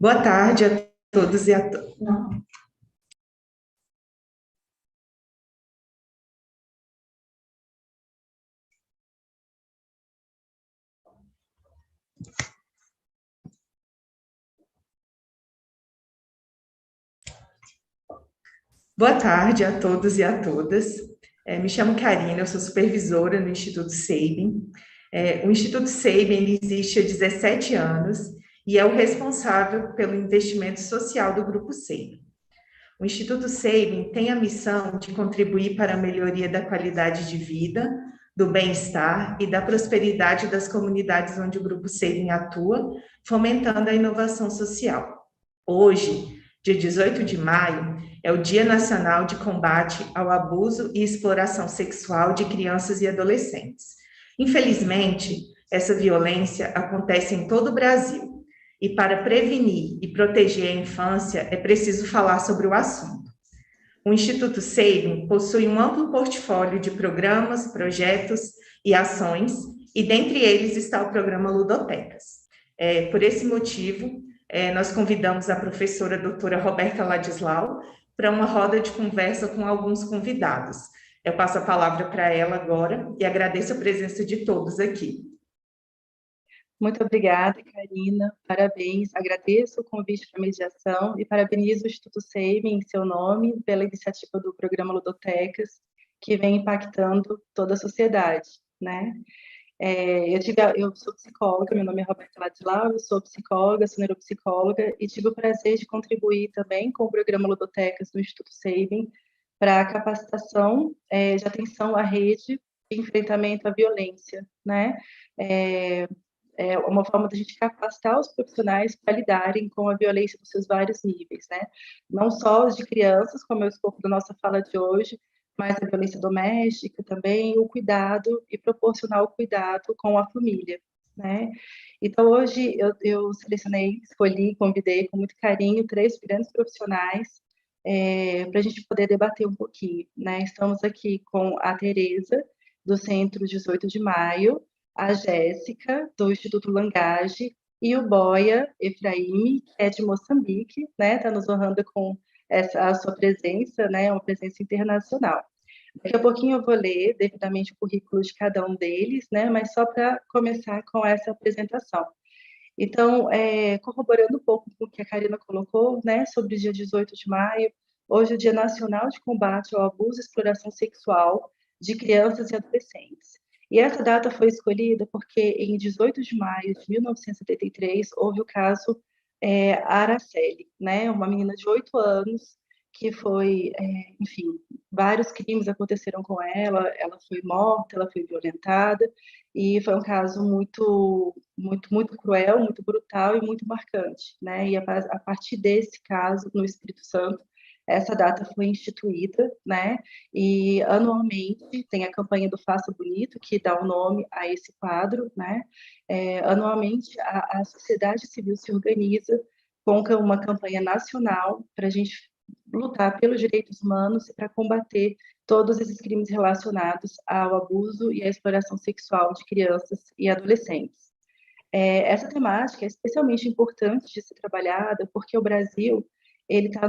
Boa tarde a todos e a todas. Boa tarde a todos e a todas. Me chamo Karina, eu sou supervisora no Instituto Sabin. O Instituto Sabin ele existe há 17 anos e é o responsável pelo investimento social do Grupo Sabin. O Instituto Sabin tem a missão de contribuir para a melhoria da qualidade de vida, do bem-estar e da prosperidade das comunidades onde o Grupo Sabin atua, fomentando a inovação social. Hoje, dia 18 de maio, é o Dia Nacional de Combate ao Abuso e Exploração Sexual de Crianças e Adolescentes. Infelizmente, essa violência acontece em todo o Brasil. E para prevenir e proteger a infância, é preciso falar sobre o assunto. O Instituto Sabin possui um amplo portfólio de programas, projetos e ações, e dentre eles está o programa Ludotecas. Por esse motivo, nós convidamos a professora doutora Roberta Ladislau para uma roda de conversa com alguns convidados. Eu passo a palavra para ela agora e agradeço a presença de todos aqui. Muito obrigada, Karina. Parabéns. Agradeço o convite para a mediação e parabenizo o Instituto Sabin, em seu nome, pela iniciativa do programa Ludotecas, que vem impactando toda a sociedade, né? Eu sou psicóloga, meu nome é Roberta Ladislau, eu sou psicóloga, sou neuropsicóloga e tive o prazer de contribuir também com o programa Ludotecas do Instituto Sabin para a capacitação de atenção à rede de enfrentamento à violência, né? É uma forma da gente capacitar os profissionais para lidarem com a violência dos seus vários níveis, né? Não só os de crianças, como é o escopo da nossa fala de hoje, mas a violência doméstica também, o cuidado e proporcionar o cuidado com a família, né? Então, hoje eu selecionei, escolhi, convidei com muito carinho 3 grandes profissionais para a gente poder debater um pouquinho, né? Estamos aqui com a Tereza, do Centro 18 de Maio, a Jéssica, do Instituto Langage, e o Boia Efraim, que é de Moçambique, né? Está nos honrando com a sua presença, né? Uma presença internacional. Daqui a pouquinho eu vou ler devidamente o currículo de cada um deles, né? Mas só para começar com essa apresentação. Então, corroborando um pouco com o que a Karina colocou, né? Sobre o dia 18 de maio, hoje é o Dia Nacional de Combate ao Abuso e Exploração Sexual de Crianças e Adolescentes. E essa data foi escolhida porque em 18 de maio de 1973 houve o caso Araceli, né? Uma menina de 8 anos que foi, enfim, vários crimes aconteceram com ela foi morta, ela foi violentada, e foi um caso muito, muito, muito cruel, muito brutal e muito marcante, né? E a partir desse caso, no Espírito Santo, essa data foi instituída, né? E anualmente tem a campanha do Faça Bonito, que dá o nome a esse quadro, né? Anualmente a sociedade civil se organiza com uma campanha nacional para a gente lutar pelos direitos humanos e para combater todos esses crimes relacionados ao abuso e à exploração sexual de crianças e adolescentes. Essa temática é especialmente importante de ser trabalhada porque o Brasil ele está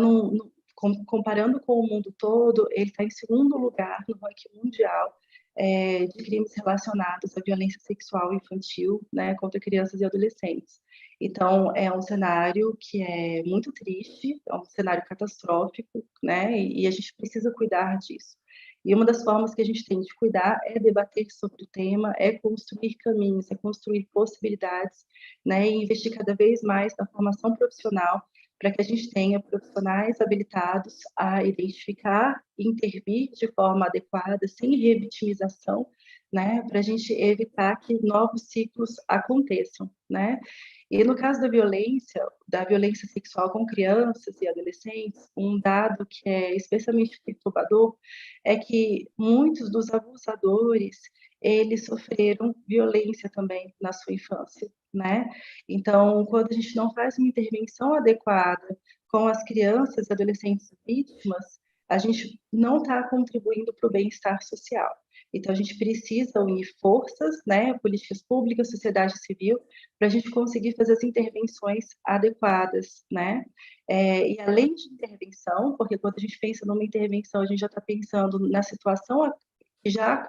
comparando com o mundo todo, ele está em segundo lugar no ranking mundial de crimes relacionados à violência sexual infantil, né, contra crianças e adolescentes. Então, é um cenário que é muito triste, é um cenário catastrófico, né, e a gente precisa cuidar disso. E uma das formas que a gente tem de cuidar é debater sobre o tema, é construir caminhos, é construir possibilidades, né, e investir cada vez mais na formação profissional para que a gente tenha profissionais habilitados a identificar e intervir de forma adequada, sem revitimização, né, para a gente evitar que novos ciclos aconteçam, né. E no caso da violência sexual com crianças e adolescentes, um dado que é especialmente perturbador é que muitos dos abusadores, eles sofreram violência também na sua infância, né? Então, quando a gente não faz uma intervenção adequada com as crianças e adolescentes vítimas, a gente não está contribuindo para o bem-estar social. Então, a gente precisa unir forças, né, políticas públicas, sociedade civil, para a gente conseguir fazer as intervenções adequadas, né? E além de intervenção, porque quando a gente pensa numa intervenção, a gente já está pensando na situação que já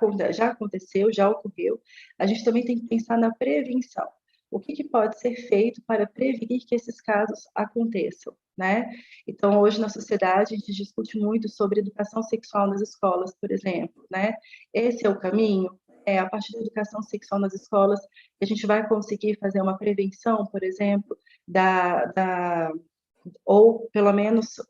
aconteceu, já ocorreu, a gente também tem que pensar na prevenção. O que pode ser feito para prevenir que esses casos aconteçam, né? Então, hoje na sociedade, a gente discute muito sobre educação sexual nas escolas, por exemplo, né? Esse é o caminho? A partir da educação sexual nas escolas, a gente vai conseguir fazer uma prevenção, por exemplo, ou pelo menos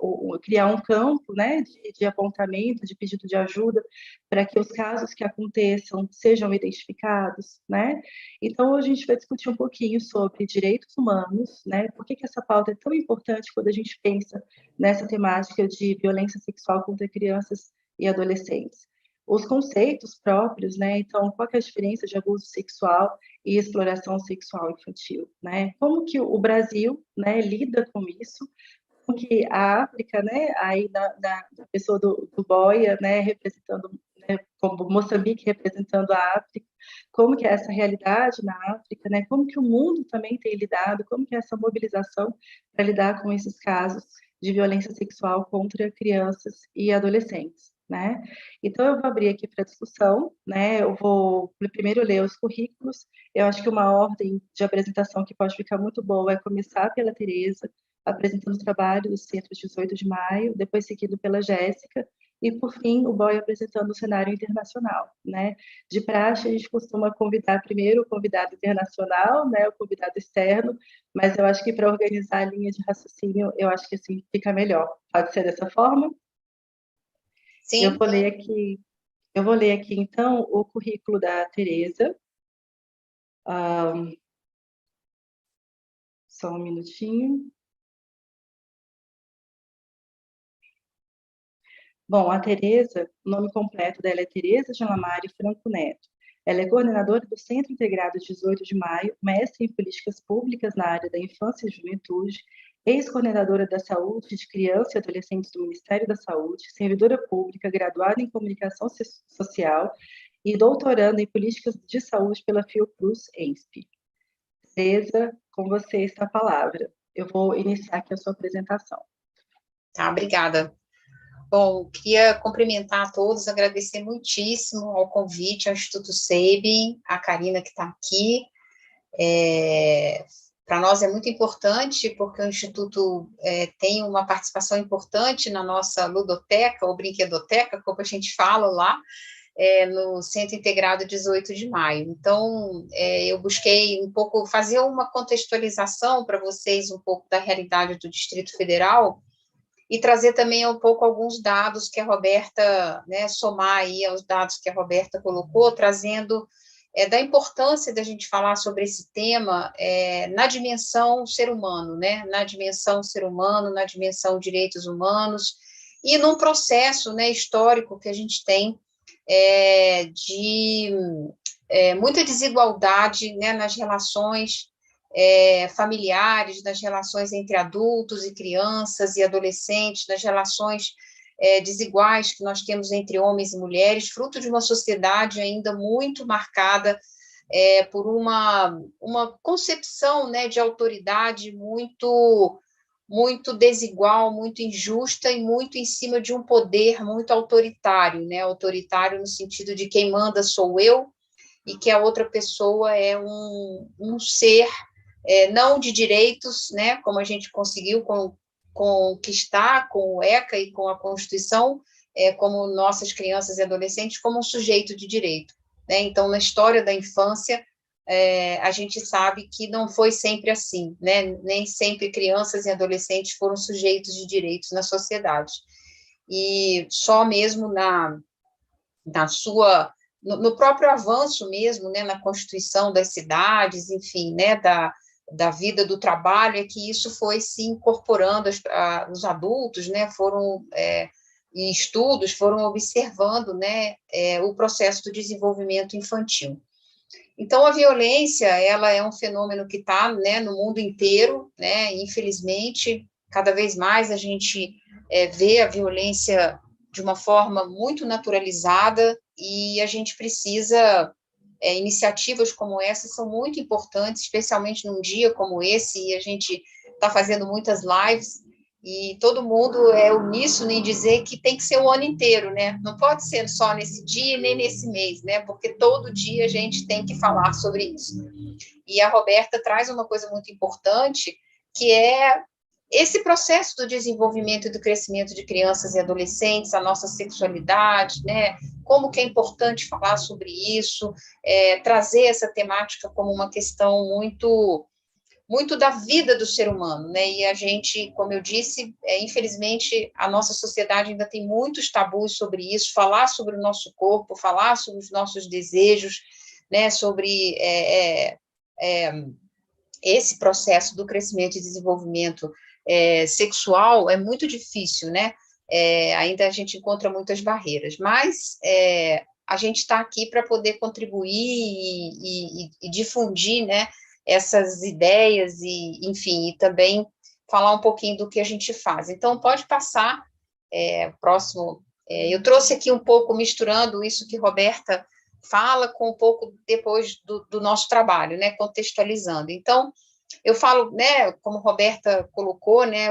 criar um campo, né, de apontamento, de pedido de ajuda, para que os casos que aconteçam sejam identificados, né? Então, a gente vai discutir um pouquinho sobre direitos humanos, né? Por que essa pauta é tão importante quando a gente pensa nessa temática de violência sexual contra crianças e adolescentes? Os conceitos próprios, né? Então, qual é a diferença de abuso sexual e exploração sexual infantil, né? Como que o Brasil, né, lida com isso? Como que a África, né, aí da pessoa do Boia, né, representando, né, como Moçambique representando a África, como que é essa realidade na África, né? Como que o mundo também tem lidado? Como que é essa mobilização para lidar com esses casos de violência sexual contra crianças e adolescentes, né? Então, eu vou abrir aqui para discussão, né? Eu vou primeiro ler os currículos. Eu acho que uma ordem de apresentação que pode ficar muito boa é começar pela Tereza, apresentando o trabalho do Centro 18 de Maio, depois seguido pela Jéssica, e, por fim, o Boy apresentando o cenário internacional, né? De praxe, a gente costuma convidar primeiro o convidado internacional, né? O convidado externo, mas eu acho que para organizar a linha de raciocínio, eu acho que assim fica melhor. Pode ser dessa forma? Sim. Eu vou ler aqui, então, o currículo da Tereza. Só um minutinho. Bom, a Tereza, o nome completo dela é Tereza Gelamari Franco Neto. Ela é coordenadora do Centro Integrado 18 de Maio, mestre em políticas públicas na área da infância e juventude, ex-coordenadora da saúde de crianças e adolescentes do Ministério da Saúde, servidora pública, graduada em comunicação social e doutoranda em políticas de saúde pela Fiocruz-ENSP. Tereza, com você está a palavra. Eu vou iniciar aqui a sua apresentação. Tá, obrigada. Bom, queria cumprimentar a todos, agradecer muitíssimo ao convite ao Instituto Sabin, a Karina que está aqui. Para nós é muito importante, porque o Instituto tem uma participação importante na nossa ludoteca, ou brinquedoteca, como a gente fala lá, no Centro Integrado 18 de Maio. Então, eu busquei um pouco fazer uma contextualização para vocês, um pouco da realidade do Distrito Federal, e trazer também um pouco alguns dados que a Roberta, né, somar aí aos dados que a Roberta colocou, trazendo da importância da gente falar sobre esse tema na dimensão ser humano, né, na dimensão ser humano, na dimensão direitos humanos, e num processo, né, histórico que a gente tem de muita desigualdade, né, nas relações familiares, nas relações entre adultos e crianças e adolescentes, nas relações desiguais que nós temos entre homens e mulheres, fruto de uma sociedade ainda muito marcada por uma concepção, né, de autoridade muito desigual, muito injusta e muito em cima de um poder muito autoritário, né, autoritário no sentido de quem manda sou eu e que a outra pessoa é um ser não de direitos, né, como a gente conseguiu conquistar com o ECA e com a Constituição, como nossas crianças e adolescentes, como um sujeito de direito, né? Então, na história da infância, a gente sabe que não foi sempre assim, né? Nem sempre crianças e adolescentes foram sujeitos de direitos na sociedade. E só mesmo no próprio avanço mesmo, né, na constituição das cidades, enfim, né, da vida do trabalho, é que isso foi se incorporando, os adultos, né, em estudos, foram observando, né, o processo do desenvolvimento infantil. Então, a violência, ela é um fenômeno que está, né, no mundo inteiro, né, infelizmente, cada vez mais a gente vê a violência de uma forma muito naturalizada, e a gente precisa, iniciativas como essa são muito importantes, especialmente num dia como esse, e a gente está fazendo muitas lives, e todo mundo é uníssono em dizer que tem que ser o ano inteiro, né? Não pode ser só nesse dia nem nesse mês, né? Porque todo dia a gente tem que falar sobre isso. E a Roberta traz uma coisa muito importante, que é esse processo do desenvolvimento e do crescimento de crianças e adolescentes, a nossa sexualidade, né? Como que é importante falar sobre isso, trazer essa temática como uma questão muito da vida do ser humano, né? E a gente, como eu disse, infelizmente, a nossa sociedade ainda tem muitos tabus sobre isso, falar sobre o nosso corpo, falar sobre os nossos desejos, né? Sobre esse processo do crescimento e desenvolvimento sexual é muito difícil, né? Ainda a gente encontra muitas barreiras, mas a gente está aqui para poder contribuir e difundir, né, essas ideias enfim, e também falar um pouquinho do que a gente faz. Então, pode passar, próximo. Eu trouxe aqui um pouco, misturando isso que Roberta fala com um pouco depois do nosso trabalho, né, contextualizando. Então, eu falo, né, como Roberta colocou, né,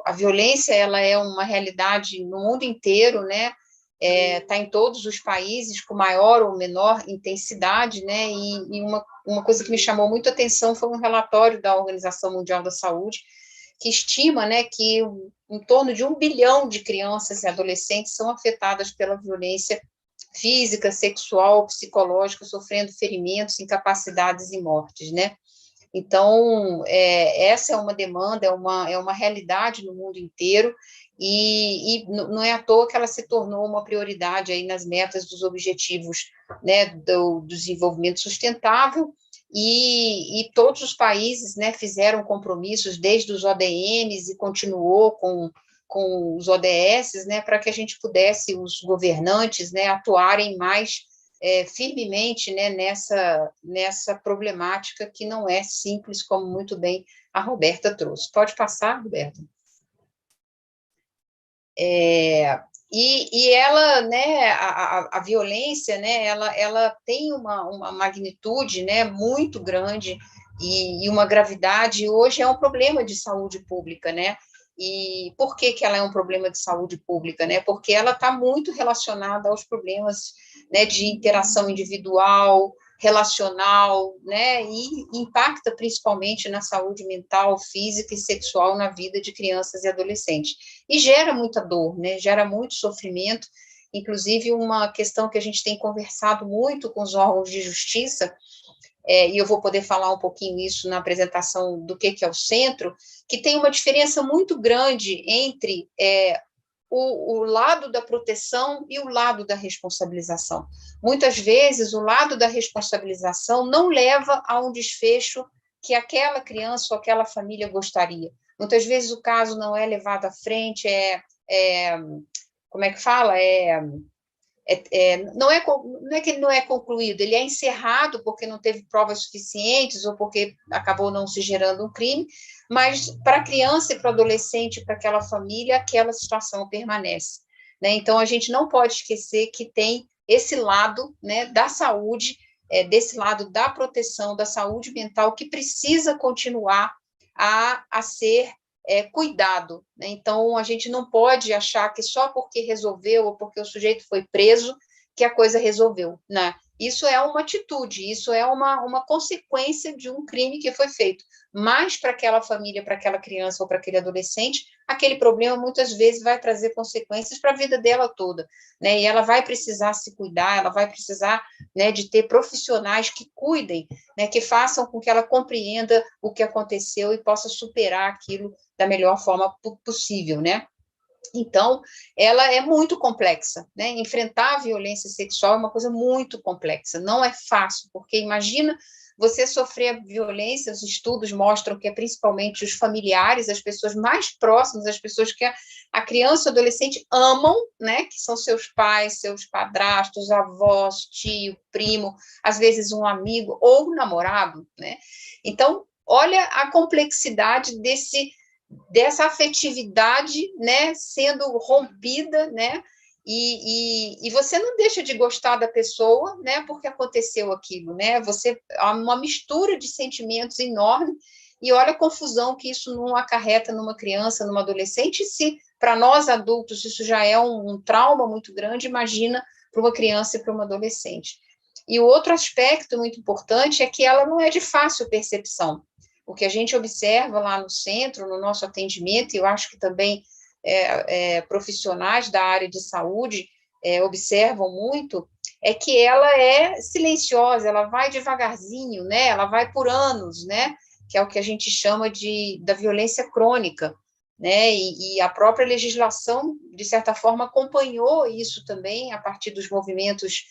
a violência, ela é uma realidade no mundo inteiro, né, está em todos os países, com maior ou menor intensidade, né, e uma coisa que me chamou muito a atenção foi um relatório da Organização Mundial da Saúde, que estima, né, que em torno de 1 bilhão de crianças e adolescentes são afetadas pela violência física, sexual, psicológica, sofrendo ferimentos, incapacidades e mortes, né. Então, essa é uma demanda, é uma realidade no mundo inteiro, e não é à toa que ela se tornou uma prioridade aí nas metas dos objetivos, né, do desenvolvimento sustentável, e todos os países, né, fizeram compromissos desde os ODMs e continuou com os ODS, né, para que a gente pudesse, os governantes, né, atuarem mais firmemente, né, nessa problemática que não é simples, como muito bem a Roberta trouxe. Pode passar, Roberta? E ela, né, a violência, né, ela tem uma magnitude, né, muito grande e uma gravidade. Hoje é um problema de saúde pública, né? E por que ela é um problema de saúde pública, né? Porque ela está muito relacionada aos problemas, né, de interação individual, relacional, né, e impacta principalmente na saúde mental, física e sexual na vida de crianças e adolescentes. E gera muita dor, né, gera muito sofrimento, inclusive uma questão que a gente tem conversado muito com os órgãos de justiça, e eu vou poder falar um pouquinho isso na apresentação do que é o centro, que tem uma diferença muito grande entre o lado da proteção e o lado da responsabilização. Muitas vezes, o lado da responsabilização não leva a um desfecho que aquela criança ou aquela família gostaria. Muitas vezes, o caso não é levado à frente, como é que fala? Não é que ele não é concluído, ele é encerrado porque não teve provas suficientes ou porque acabou não se gerando um crime, mas para a criança e para o adolescente, para aquela família, aquela situação permanece, né? Então, a gente não pode esquecer que tem esse lado, né, da saúde, desse lado da proteção, da saúde mental, que precisa continuar a ser cuidado, né? Então, a gente não pode achar que só porque resolveu ou porque o sujeito foi preso que a coisa resolveu, né? Isso é uma atitude, isso é uma consequência de um crime que foi feito. Mas para aquela família, para aquela criança ou para aquele adolescente, aquele problema muitas vezes vai trazer consequências para a vida dela toda, né? E ela vai precisar se cuidar, ela vai precisar, né, de ter profissionais que cuidem, né, que façam com que ela compreenda o que aconteceu e possa superar aquilo da melhor forma possível, né? Então, ela é muito complexa, né? Enfrentar a violência sexual é uma coisa muito complexa, não é fácil, porque imagina você sofrer a violência, os estudos mostram que é principalmente os familiares, as pessoas mais próximas, as pessoas que a criança e o adolescente amam, né? Que são seus pais, seus padrastos, avós, tio, primo, às vezes um amigo ou um namorado, né? Então, olha a complexidade dessa afetividade, né, sendo rompida, né, e você não deixa de gostar da pessoa, né, porque aconteceu aquilo, né, você há uma mistura de sentimentos enorme, e olha a confusão que isso não acarreta numa criança, numa adolescente, se para nós adultos isso já é um trauma muito grande, imagina para uma criança e para uma adolescente. E o outro aspecto muito importante é que ela não é de fácil percepção. O que a gente observa lá no centro, no nosso atendimento, e eu acho que também profissionais da área de saúde observam muito, é que ela é silenciosa, ela vai devagarzinho, né? Ela vai por anos, né? Que é o que a gente chama da violência crônica, né? E a própria legislação, de certa forma, acompanhou isso também a partir dos movimentos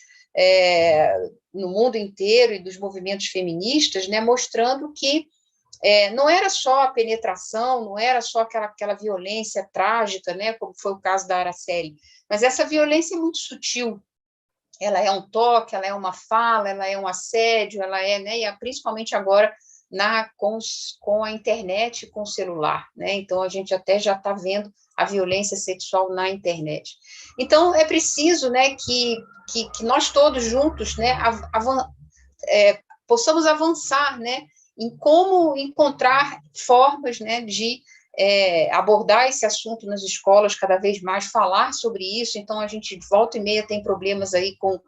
no mundo inteiro e dos movimentos feministas, né? Mostrando que não era só a penetração, não era só aquela violência trágica, né, como foi o caso da Araceli, mas essa violência é muito sutil. Ela é um toque, ela é uma fala, ela é um assédio, ela é, né, e principalmente agora com a internet e com o celular, né? Então a gente até já está vendo a violência sexual na internet. Então é preciso, né, que nós todos juntos, né, possamos avançar, né, em como encontrar formas, né, de abordar esse assunto nas escolas, cada vez mais falar sobre isso. Então, a gente, volta e meia, tem problemas aí com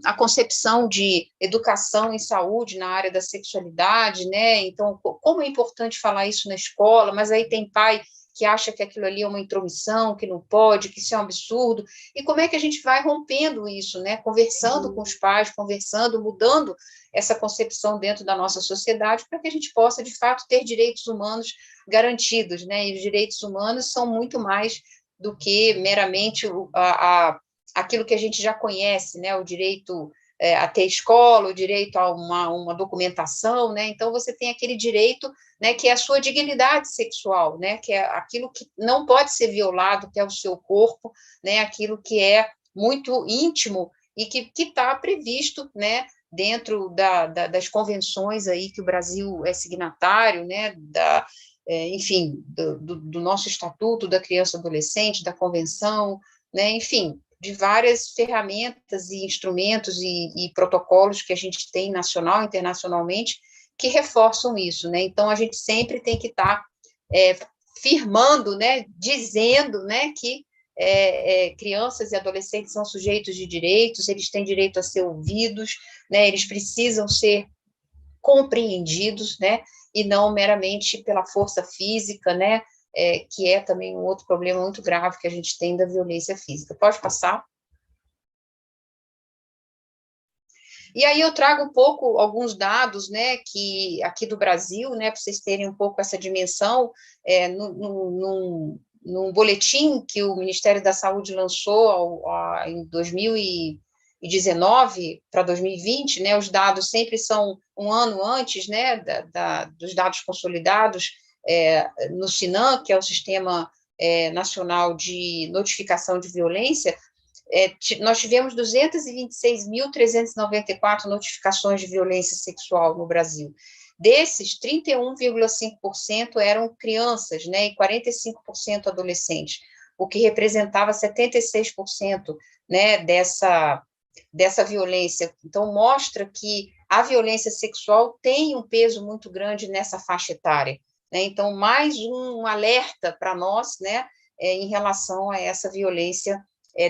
a concepção de educação em saúde na área da sexualidade, né? Então, como é importante falar isso na escola, mas aí tem pai que acha que aquilo ali é uma intromissão, que não pode, que isso é um absurdo, e como é que a gente vai rompendo isso, né? Conversando com os pais, conversando, mudando essa concepção dentro da nossa sociedade, para que a gente possa, de fato, ter direitos humanos garantidos, né? E os direitos humanos são muito mais do que meramente aquilo que a gente já conhece, né? O direito a ter escola, o direito a uma documentação, né? Então, você tem aquele direito, né, que é a sua dignidade sexual, né? Que é aquilo que não pode ser violado, que é o seu corpo, né? Aquilo que é muito íntimo e que está previsto, né, dentro das convenções aí que o Brasil é signatário, né, enfim, do nosso Estatuto da Criança e Adolescente, da Convenção, né, enfim, de várias ferramentas e instrumentos e protocolos que a gente tem nacional e internacionalmente que reforçam isso, né? Então, a gente sempre tem que estar firmando, né, dizendo, né, que crianças e adolescentes são sujeitos de direitos, eles têm direito a ser ouvidos, né, eles precisam ser compreendidos, né, e não meramente pela força física, né, que é também um outro problema muito grave que a gente tem da violência física. Pode passar? E aí eu trago alguns dados, né, que aqui do Brasil, né, para vocês terem um pouco essa dimensão, num boletim que o Ministério da Saúde lançou em 2019 para 2020, né, os dados sempre são um ano antes, né, dos dados consolidados no SINAM, que é o Sistema Nacional de Notificação de Violência. Nós tivemos 226.394 notificações de violência sexual no Brasil. Desses, 31,5% eram crianças, né, e 45% adolescentes, o que representava 76%, né, dessa violência. Então, mostra que a violência sexual tem um peso muito grande nessa faixa etária, né? Então, mais um alerta para nós, né, em relação a essa violência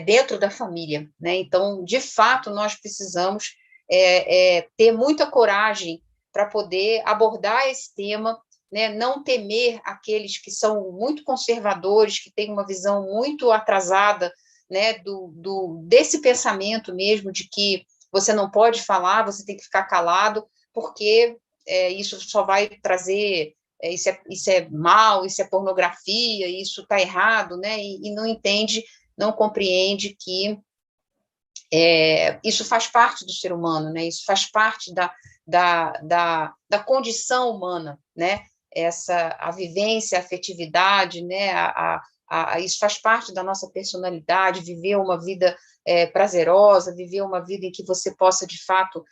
dentro da família, né? Então, de fato, nós precisamos ter muita coragem para poder abordar esse tema, né? Não temer aqueles que são muito conservadores, que têm uma visão muito atrasada, né? Desse pensamento mesmo de que você não pode falar, você tem que ficar calado, porque isso só vai trazer isso é mal, isso é pornografia, isso está errado, né? E não entende, não compreende que isso faz parte do ser humano, né? Isso faz parte da condição humana, né? A vivência, a afetividade, né? Isso faz parte da nossa personalidade, viver uma vida prazerosa, viver uma vida em que você possa, de fato,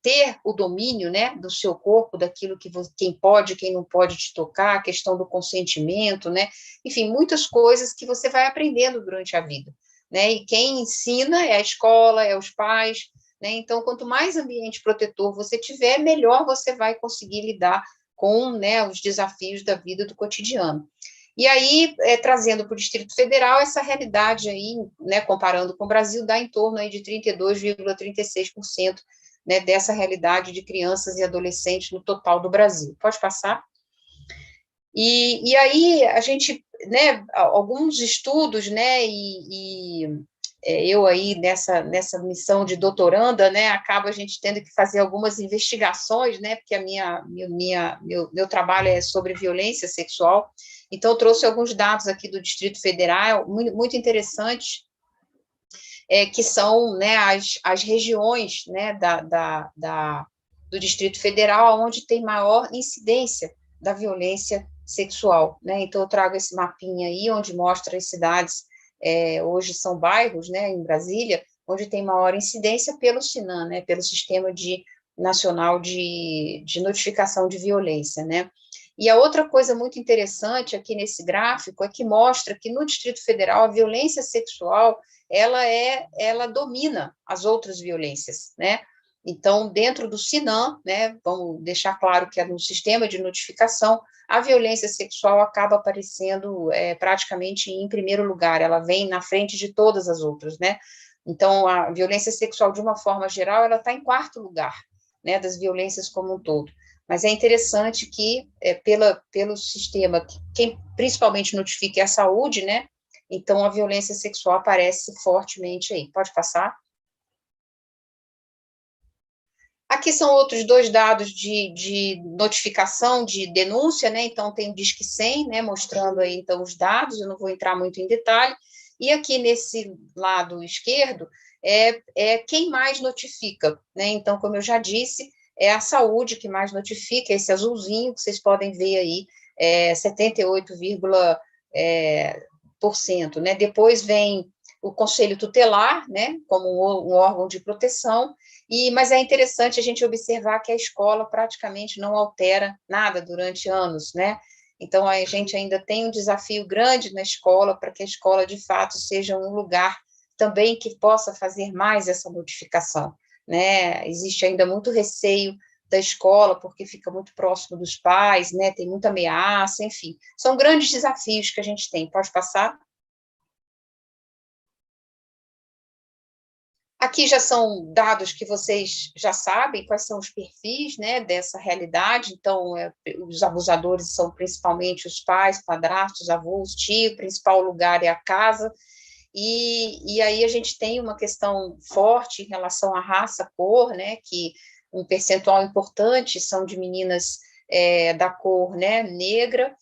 ter o domínio, né, do seu corpo, daquilo que quem pode, quem não pode te tocar, a questão do consentimento, né, enfim, muitas coisas que você vai aprendendo durante a vida, né, e quem ensina é a escola, é os pais, né, então, quanto mais ambiente protetor você tiver, melhor você vai conseguir lidar com, né, os desafios da vida do cotidiano. E aí, trazendo para o Distrito Federal, essa realidade aí, né, comparando com o Brasil, dá em torno aí de 32,36%, né, dessa realidade de crianças e adolescentes no total do Brasil. Pode passar? E aí, a gente, né, alguns estudos, né, eu aí nessa missão de doutoranda, né, acaba a gente tendo que fazer algumas investigações, né, porque meu trabalho é sobre violência sexual, então eu trouxe alguns dados aqui do Distrito Federal, muito interessantes, que são, né, as regiões, né, do Distrito Federal, onde tem maior incidência da violência sexual, né, então eu trago esse mapinha aí, onde mostra as cidades, hoje são bairros, né, em Brasília, onde tem maior incidência pelo SINAM, né, pelo Sistema Nacional de Notificação de Violência, né. E a outra coisa muito interessante aqui nesse gráfico é que mostra que no Distrito Federal a violência sexual ela domina as outras violências, né? Então, dentro do SINAM, né, vamos deixar claro que é no sistema de notificação, a violência sexual acaba aparecendo praticamente em primeiro lugar, ela vem na frente de todas as outras, né? Então, a violência sexual, de uma forma geral, ela está em quarto lugar, né, das violências como um todo. Mas é interessante que, pelo sistema, quem principalmente notifica é a saúde, né? Então, a violência sexual aparece fortemente aí. Pode passar? Aqui são outros dois dados de notificação, de denúncia, né? Então, tem o Disque 100, né? Mostrando aí, então, os dados, eu não vou entrar muito em detalhe. E aqui, nesse lado esquerdo, é quem mais notifica, né? Então, como eu já disse, é a saúde que mais notifica, esse azulzinho que vocês podem ver aí, 78,% né? Depois vem o Conselho Tutelar, né? Como um órgão de proteção, mas é interessante a gente observar que a escola praticamente não altera nada durante anos, né? Então, a gente ainda tem um desafio grande na escola para que a escola, de fato, seja um lugar também que possa fazer mais essa notificação, né? Existe ainda muito receio da escola, porque fica muito próximo dos pais, né? Tem muita ameaça, enfim. São grandes desafios que a gente tem. Pode passar? Aqui já são dados que vocês já sabem, quais são os perfis, né, dessa realidade. Então, os abusadores são principalmente os pais, padrastos, avós, tio, o principal lugar é a casa. E aí a gente tem uma questão forte em relação à raça, cor, né, que um percentual importante são de meninas da cor, né, negra,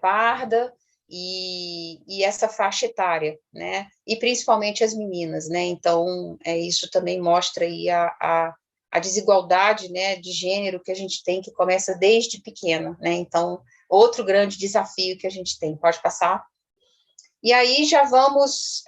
parda, e essa faixa etária, né, e principalmente as meninas, né, então isso também mostra aí a desigualdade, né, de gênero que a gente tem, que começa desde pequena, né, então, outro grande desafio que a gente tem. Pode passar? E aí já vamos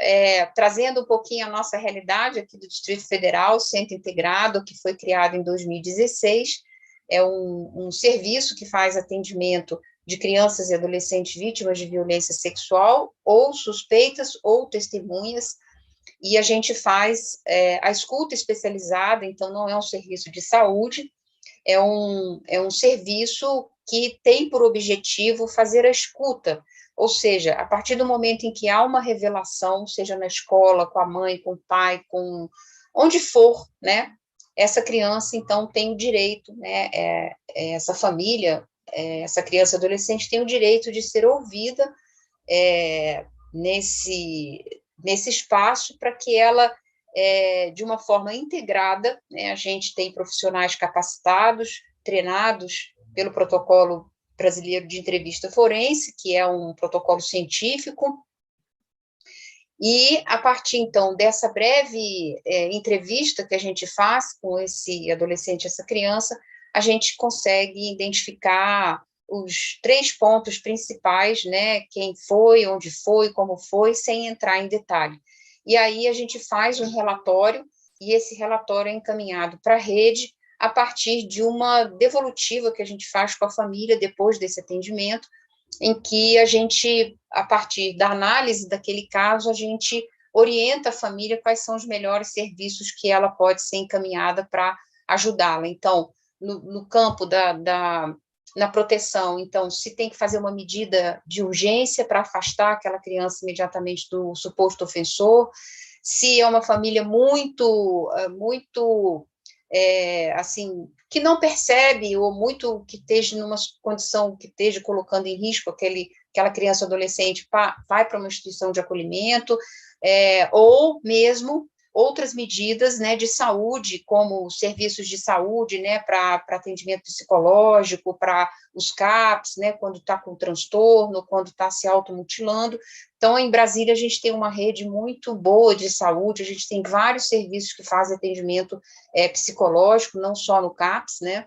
trazendo um pouquinho a nossa realidade aqui do Distrito Federal, Centro Integrado, que foi criado em 2016, é um serviço que faz atendimento de crianças e adolescentes vítimas de violência sexual, ou suspeitas, ou testemunhas, e a gente faz a escuta especializada, então não é um serviço de saúde, é um serviço que tem por objetivo fazer a escuta, ou seja, a partir do momento em que há uma revelação, seja na escola, com a mãe, com o pai, com onde for, né, essa criança, então, tem o direito, né, essa família, essa criança e adolescente tem o direito de ser ouvida nesse espaço, para que ela, de uma forma integrada, né, a gente tem profissionais capacitados, treinados pelo protocolo brasileiro de entrevista forense, que é um protocolo científico, e a partir, então, dessa breve entrevista que a gente faz com esse adolescente, essa criança, a gente consegue identificar os 3 pontos principais, né, quem foi, onde foi, como foi, sem entrar em detalhe. E aí a gente faz um relatório e esse relatório é encaminhado para a rede a partir de uma devolutiva que a gente faz com a família depois desse atendimento, em que a gente, a partir da análise daquele caso, a gente orienta a família quais são os melhores serviços que ela pode ser encaminhada para ajudá-la. Então, no campo na proteção, então, se tem que fazer uma medida de urgência para afastar aquela criança imediatamente do suposto ofensor, se é uma família muito assim, que não percebe, ou muito que esteja numa condição que esteja colocando em risco aquela criança ou adolescente, vai para uma instituição de acolhimento, ou mesmo outras medidas, né, de saúde, como serviços de saúde, né, para atendimento psicológico, para os CAPs, né, quando está com transtorno, quando está se automutilando. Então, em Brasília, a gente tem uma rede muito boa de saúde, a gente tem vários serviços que fazem atendimento psicológico, não só no CAPs, né,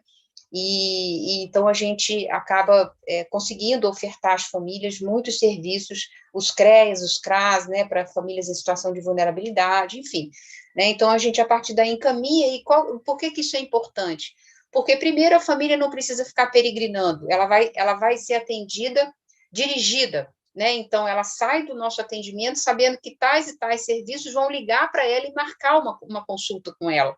e então a gente acaba conseguindo ofertar às famílias muitos serviços, os CREAs, os CRAS, né, para famílias em situação de vulnerabilidade, enfim, né, então a gente a partir daí encaminha, e por que isso é importante? Porque primeiro a família não precisa ficar peregrinando, ela vai ser atendida, dirigida, né, então ela sai do nosso atendimento sabendo que tais e tais serviços vão ligar para ela e marcar uma consulta com ela.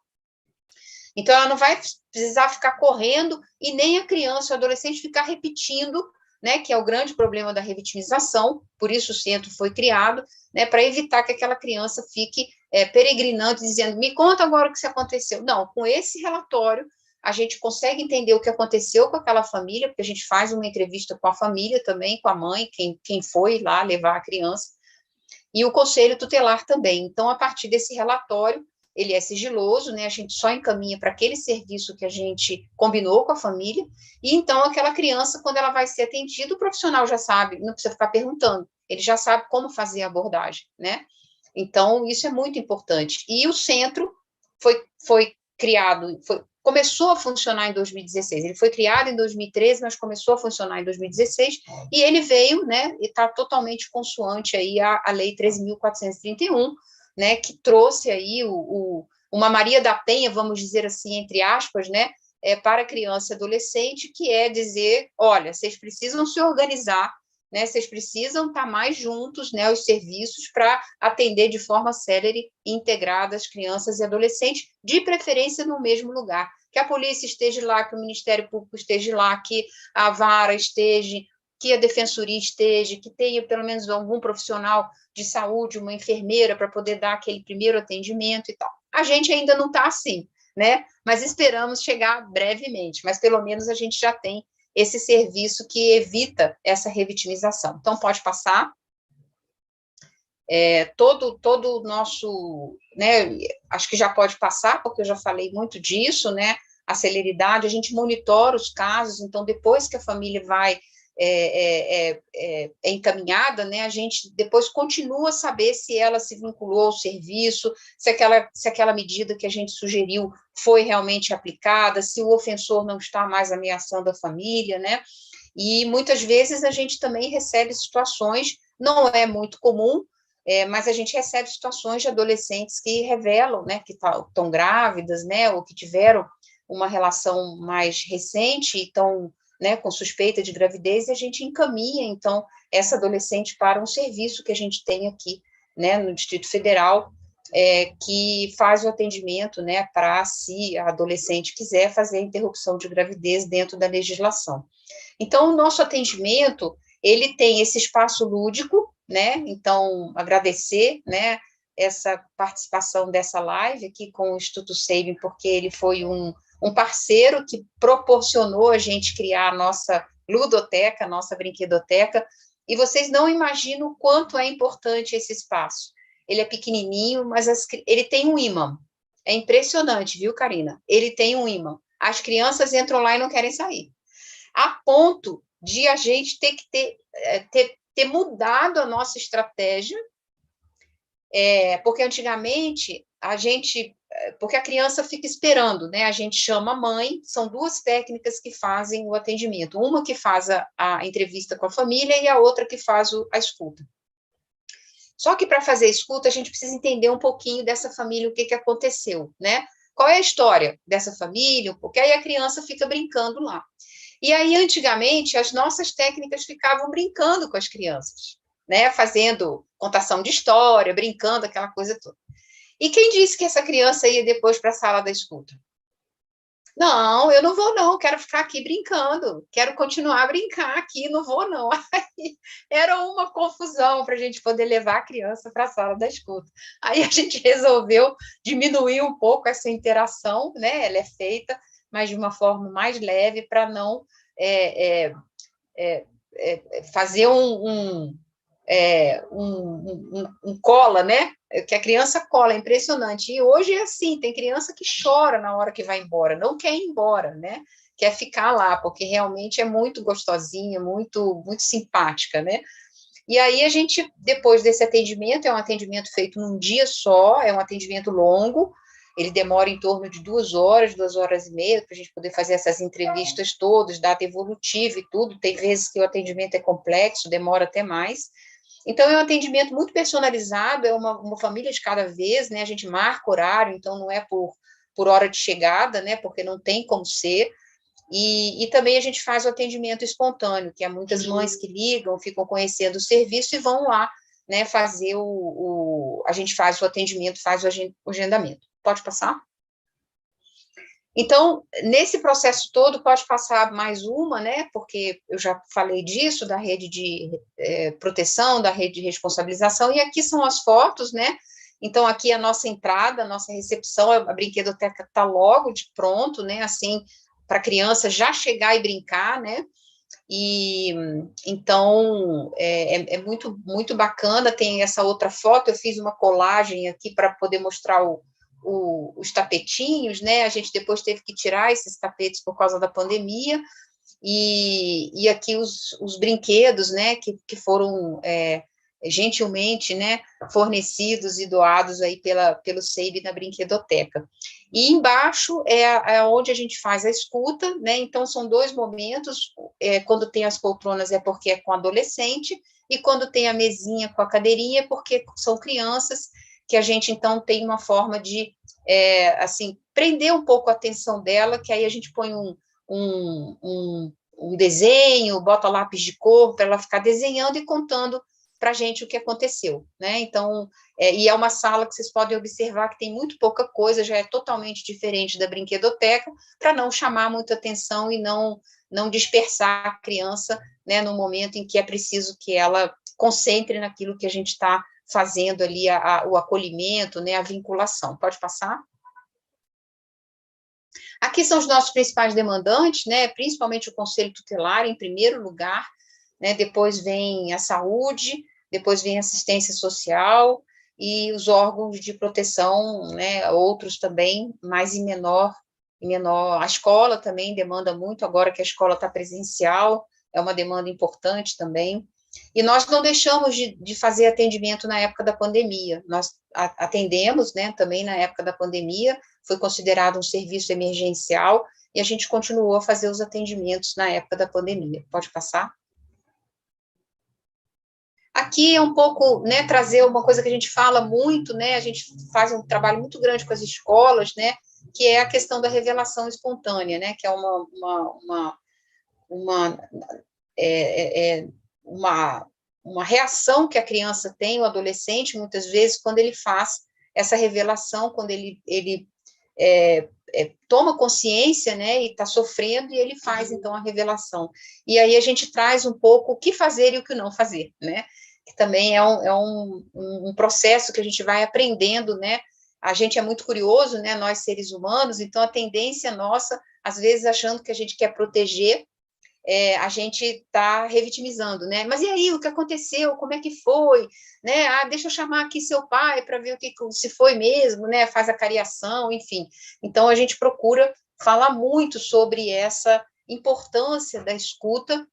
Então, ela não vai precisar ficar correndo, e nem a criança ou adolescente ficar repetindo, né, que é o grande problema da revitimização, por isso o centro foi criado, né, para evitar que aquela criança fique peregrinando, dizendo, me conta agora o que aconteceu. Não, com esse relatório, a gente consegue entender o que aconteceu com aquela família, porque a gente faz uma entrevista com a família também, com a mãe, quem foi lá levar a criança, e o conselho tutelar também. Então, a partir desse relatório, ele é sigiloso, né, a gente só encaminha para aquele serviço que a gente combinou com a família, e então aquela criança, quando ela vai ser atendida, o profissional já sabe, não precisa ficar perguntando, ele já sabe como fazer a abordagem, né, então isso é muito importante. E o centro foi criado, começou a funcionar em 2016, ele foi criado em 2013, mas começou a funcionar em 2016, e ele veio, né, e está totalmente consoante aí a Lei 13.431, né, que trouxe aí uma Maria da Penha, vamos dizer assim, entre aspas, né, para criança e adolescente, que é dizer, olha, vocês precisam se organizar, né, vocês precisam estar mais juntos, né, os serviços, para atender de forma célere e integrada as crianças e adolescentes, de preferência no mesmo lugar, que a polícia esteja lá, que o Ministério Público esteja lá, que a vara esteja, que a defensoria esteja, que tenha pelo menos algum profissional de saúde, uma enfermeira, para poder dar aquele primeiro atendimento e tal. A gente ainda não está assim, né? Mas esperamos chegar brevemente, mas pelo menos a gente já tem esse serviço que evita essa revitimização. Então, pode passar. Todo o nosso, né, acho que já pode passar, porque eu já falei muito disso, né, a celeridade, a gente monitora os casos, então, depois que a família vai encaminhada, né, a gente depois continua a saber se ela se vinculou ao serviço, se aquela medida que a gente sugeriu foi realmente aplicada, se o ofensor não está mais ameaçando a família, né, e muitas vezes a gente também recebe situações, não é muito comum, mas a gente recebe situações de adolescentes que revelam, né, que estão grávidas, né, ou que tiveram uma relação mais recente e estão, né, com suspeita de gravidez, e a gente encaminha, então, essa adolescente para um serviço que a gente tem aqui, né, no Distrito Federal, que faz o atendimento, né, para se a adolescente quiser fazer a interrupção de gravidez dentro da legislação. Então, o nosso atendimento, ele tem esse espaço lúdico, né, então, agradecer, né, essa participação dessa live aqui com o Instituto Sabin, porque ele foi um parceiro que proporcionou a gente criar a nossa ludoteca, a nossa brinquedoteca, e vocês não imaginam o quanto é importante esse espaço. Ele é pequenininho, mas ele tem um ímã. É impressionante, viu, Karina? Ele tem um ímã. As crianças entram lá e não querem sair. A ponto de a gente ter que ter mudado a nossa estratégia, porque antigamente porque a criança fica esperando, né? A gente chama a mãe, são duas técnicas que fazem o atendimento, uma que faz a entrevista com a família e a outra que faz a escuta. Só que para fazer escuta, a gente precisa entender um pouquinho dessa família, o que aconteceu, né? Qual é a história dessa família? Porque aí a criança fica brincando lá. E aí, antigamente, as nossas técnicas ficavam brincando com as crianças, né? Fazendo contação de história, brincando, aquela coisa toda. E quem disse que essa criança ia depois para a sala da escuta? Não, eu não vou não, quero ficar aqui brincando, quero continuar a brincar aqui, não vou não. Aí, era uma confusão para a gente poder levar a criança para a sala da escuta. Aí a gente resolveu diminuir um pouco essa interação, né? Ela é feita, mas de uma forma mais leve, para não fazer um cola, né? Que a criança cola, é impressionante. E hoje é assim, tem criança que chora na hora que vai embora, não quer ir embora, né? Quer ficar lá, porque realmente é muito gostosinha, muito, muito simpática, né? E aí a gente, depois desse atendimento, é um atendimento feito num dia só, é um atendimento longo, ele demora em torno de 2 horas e meia, para a gente poder fazer essas entrevistas todas, data evolutiva e tudo. Tem vezes que o atendimento é complexo, demora até mais. Então, é um atendimento muito personalizado, é uma família de cada vez, né? A gente marca horário, então não é por hora de chegada, né? Porque não tem como ser. E também a gente faz o atendimento espontâneo, que é muitas mães que ligam, ficam conhecendo o serviço e vão lá, né? Fazer a gente faz o atendimento, faz o agendamento. Pode passar? Então, nesse processo todo, pode passar mais uma, né? Porque eu já falei disso, da rede de proteção, da rede de responsabilização, e aqui são as fotos, né? Então, aqui é a nossa entrada, a nossa recepção, a brinquedoteca está logo de pronto, né? Assim, para a criança já chegar e brincar, né? E então é muito, muito bacana. Tem essa outra foto, eu fiz uma colagem aqui para poder mostrar os tapetinhos, né? A gente depois teve que tirar esses tapetes por causa da pandemia, e aqui os brinquedos, né? Que foram gentilmente, né? Fornecidos e doados aí pelo SEIB na brinquedoteca. E embaixo é onde a gente faz a escuta, né? Então são 2 momentos. Quando tem as poltronas é porque é com adolescente, e quando tem a mesinha com a cadeirinha é porque são crianças, que a gente, então, tem uma forma de, assim, prender um pouco a atenção dela, que aí a gente põe um desenho, bota lápis de cor para ela ficar desenhando e contando para a gente o que aconteceu, né? Então, e é uma sala que vocês podem observar que tem muito pouca coisa, já é totalmente diferente da brinquedoteca, para não chamar muita atenção e não dispersar a criança, né, no momento em que é preciso que ela concentre naquilo que a gente está fazendo ali o acolhimento, né, a vinculação. Pode passar? Aqui são os nossos principais demandantes, né, principalmente o Conselho Tutelar, em primeiro lugar, né, depois vem a saúde, depois vem a assistência social e os órgãos de proteção, né, outros também, mas em menor. A escola também demanda muito, agora que a escola está presencial, é uma demanda importante também. E nós não deixamos de fazer atendimento na época da pandemia. Nós atendemos, né, também na época da pandemia, foi considerado um serviço emergencial, e a gente continuou a fazer os atendimentos na época da pandemia. Pode passar? Aqui é um pouco, né, trazer uma coisa que a gente fala muito, né, a gente faz um trabalho muito grande com as escolas, né, que é a questão da revelação espontânea, né, que é uma reação que a criança tem, o adolescente, muitas vezes, quando ele faz essa revelação, quando ele toma consciência, né, e está sofrendo, e ele faz, então, a revelação. E aí a gente traz um pouco o que fazer e o que não fazer, né, que também é um processo que a gente vai aprendendo, né, a gente é muito curioso, né, nós seres humanos, então a tendência nossa, às vezes achando que a gente quer proteger, a gente está revitimizando, né? Mas e aí, o que aconteceu? Como é que foi? Né? Deixa eu chamar aqui seu pai para ver se foi mesmo, né? Faz a cariação, enfim. Então, a gente procura falar muito sobre essa importância da escuta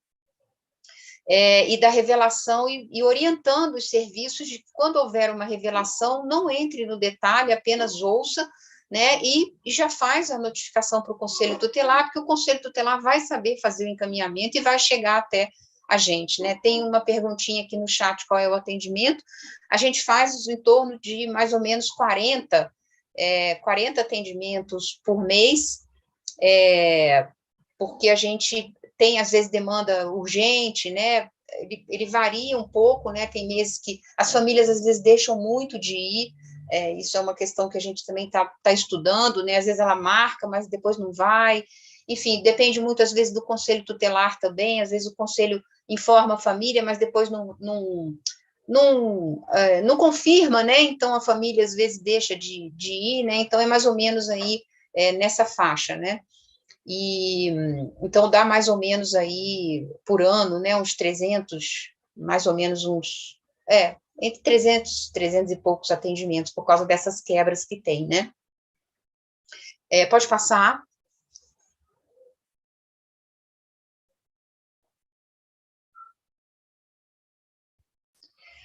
e da revelação e orientando os serviços de que, quando houver uma revelação, não entre no detalhe, apenas ouça, né, e já faz a notificação para o Conselho Tutelar, porque o Conselho Tutelar vai saber fazer o encaminhamento e vai chegar até a gente, né? Tem uma perguntinha aqui no chat, qual é o atendimento? A gente faz em torno de mais ou menos 40 atendimentos por mês, porque a gente tem, às vezes, demanda urgente, né? Ele varia um pouco, né? Tem meses que as famílias, às vezes, deixam muito de ir, isso é uma questão que a gente também está estudando, né? Às vezes ela marca, mas depois não vai. Enfim, depende muito, às vezes, do conselho tutelar também, às vezes o conselho informa a família, mas depois não confirma, né? Então, a família, às vezes, deixa de ir, né? Então, é mais ou menos aí nessa faixa, né? E, então, dá mais ou menos aí, por ano, né? Uns 300, mais ou menos entre 300 e poucos atendimentos, por causa dessas quebras que tem, né? Pode passar.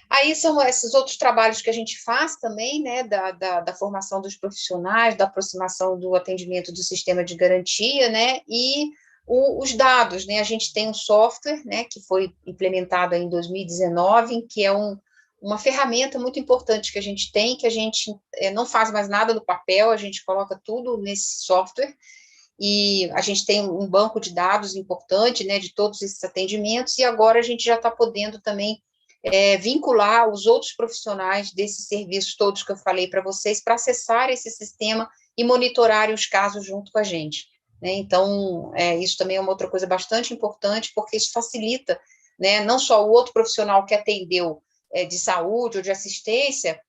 Aí são esses outros trabalhos que a gente faz também, né, da formação dos profissionais, da aproximação do atendimento do sistema de garantia, né, e os dados, né, a gente tem um software, né, que foi implementado em 2019, que é uma ferramenta muito importante que a gente tem, que a gente não faz mais nada no papel, a gente coloca tudo nesse software, e a gente tem um banco de dados importante, né, de todos esses atendimentos, e agora a gente já está podendo também vincular os outros profissionais desses serviços todos que eu falei para vocês, para acessar esse sistema e monitorarem os casos junto com a gente, né? Então, isso também é uma outra coisa bastante importante, porque isso facilita, né, não só o outro profissional que atendeu de saúde ou de assistência,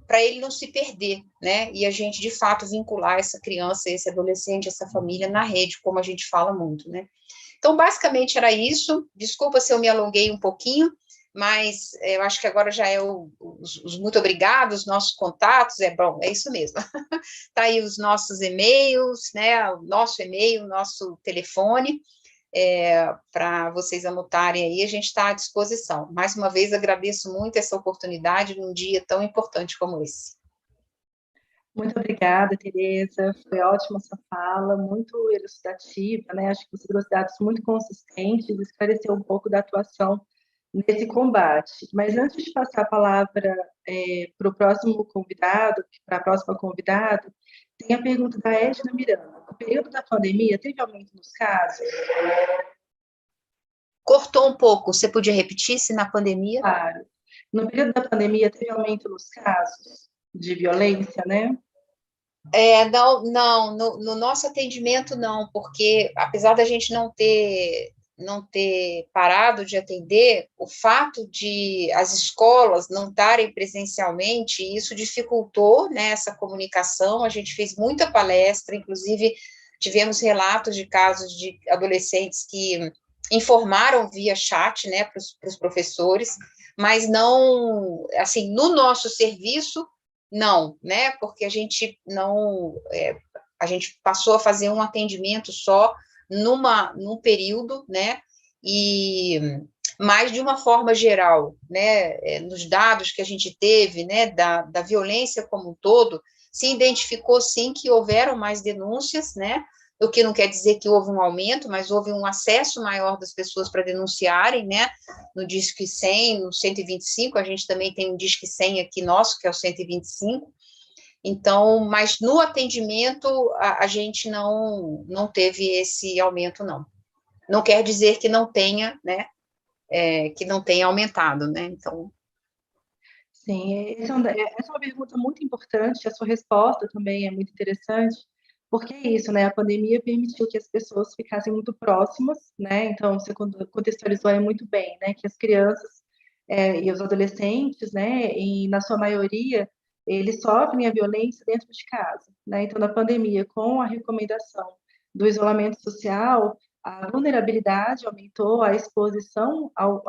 para ele não se perder, né, e a gente, de fato, vincular essa criança, esse adolescente, essa família na rede, como a gente fala muito, né. Então, basicamente, era isso. Desculpa se eu me alonguei um pouquinho, mas eu acho que agora já é os muito obrigados, nossos contatos, bom, é isso mesmo. Tá aí os nossos e-mails, né, o nosso e-mail, o nosso telefone, para vocês anotarem aí, a gente está à disposição. Mais uma vez, agradeço muito essa oportunidade num dia tão importante como esse. Muito obrigada, Tereza. Foi ótima essa fala, muito elucidativa, né? Acho que você trouxe dados muito consistentes, esclareceu um pouco da atuação nesse combate. Mas antes de passar a palavra para o próximo convidado, para a próxima convidada, tem a pergunta da Edna Miranda. No período da pandemia, teve aumento nos casos? Cortou um pouco, você podia repetir se na pandemia? Claro. No período da pandemia, teve aumento nos casos de violência, né? Não, no nosso atendimento não, porque apesar da gente não ter parado de atender, o fato de as escolas não estarem presencialmente, isso dificultou, né, essa comunicação. A gente fez muita palestra, inclusive tivemos relatos de casos de adolescentes que informaram via chat, né, para os professores, mas não, assim, no nosso serviço, não, né, porque a gente não, a gente passou a fazer um atendimento só num período, né, mas de uma forma geral, né, nos dados que a gente teve, né, da violência como um todo, se identificou, sim, que houveram mais denúncias, né, o que não quer dizer que houve um aumento, mas houve um acesso maior das pessoas para denunciarem, né, no Disque 100, no 125, a gente também tem um Disque 100 aqui nosso, que é o 125, então, mas no atendimento, a gente não teve esse aumento, não. Não quer dizer que não tenha, né, que não tenha aumentado, né, então... Sim, essa é uma pergunta muito importante, a sua resposta também é muito interessante, porque é isso, né, a pandemia permitiu que as pessoas ficassem muito próximas, né, então você contextualizou aí muito bem, né, que as crianças e os adolescentes, né, e na sua maioria, eles sofrem a violência dentro de casa, né, então na pandemia, com a recomendação do isolamento social, a vulnerabilidade aumentou, a exposição ao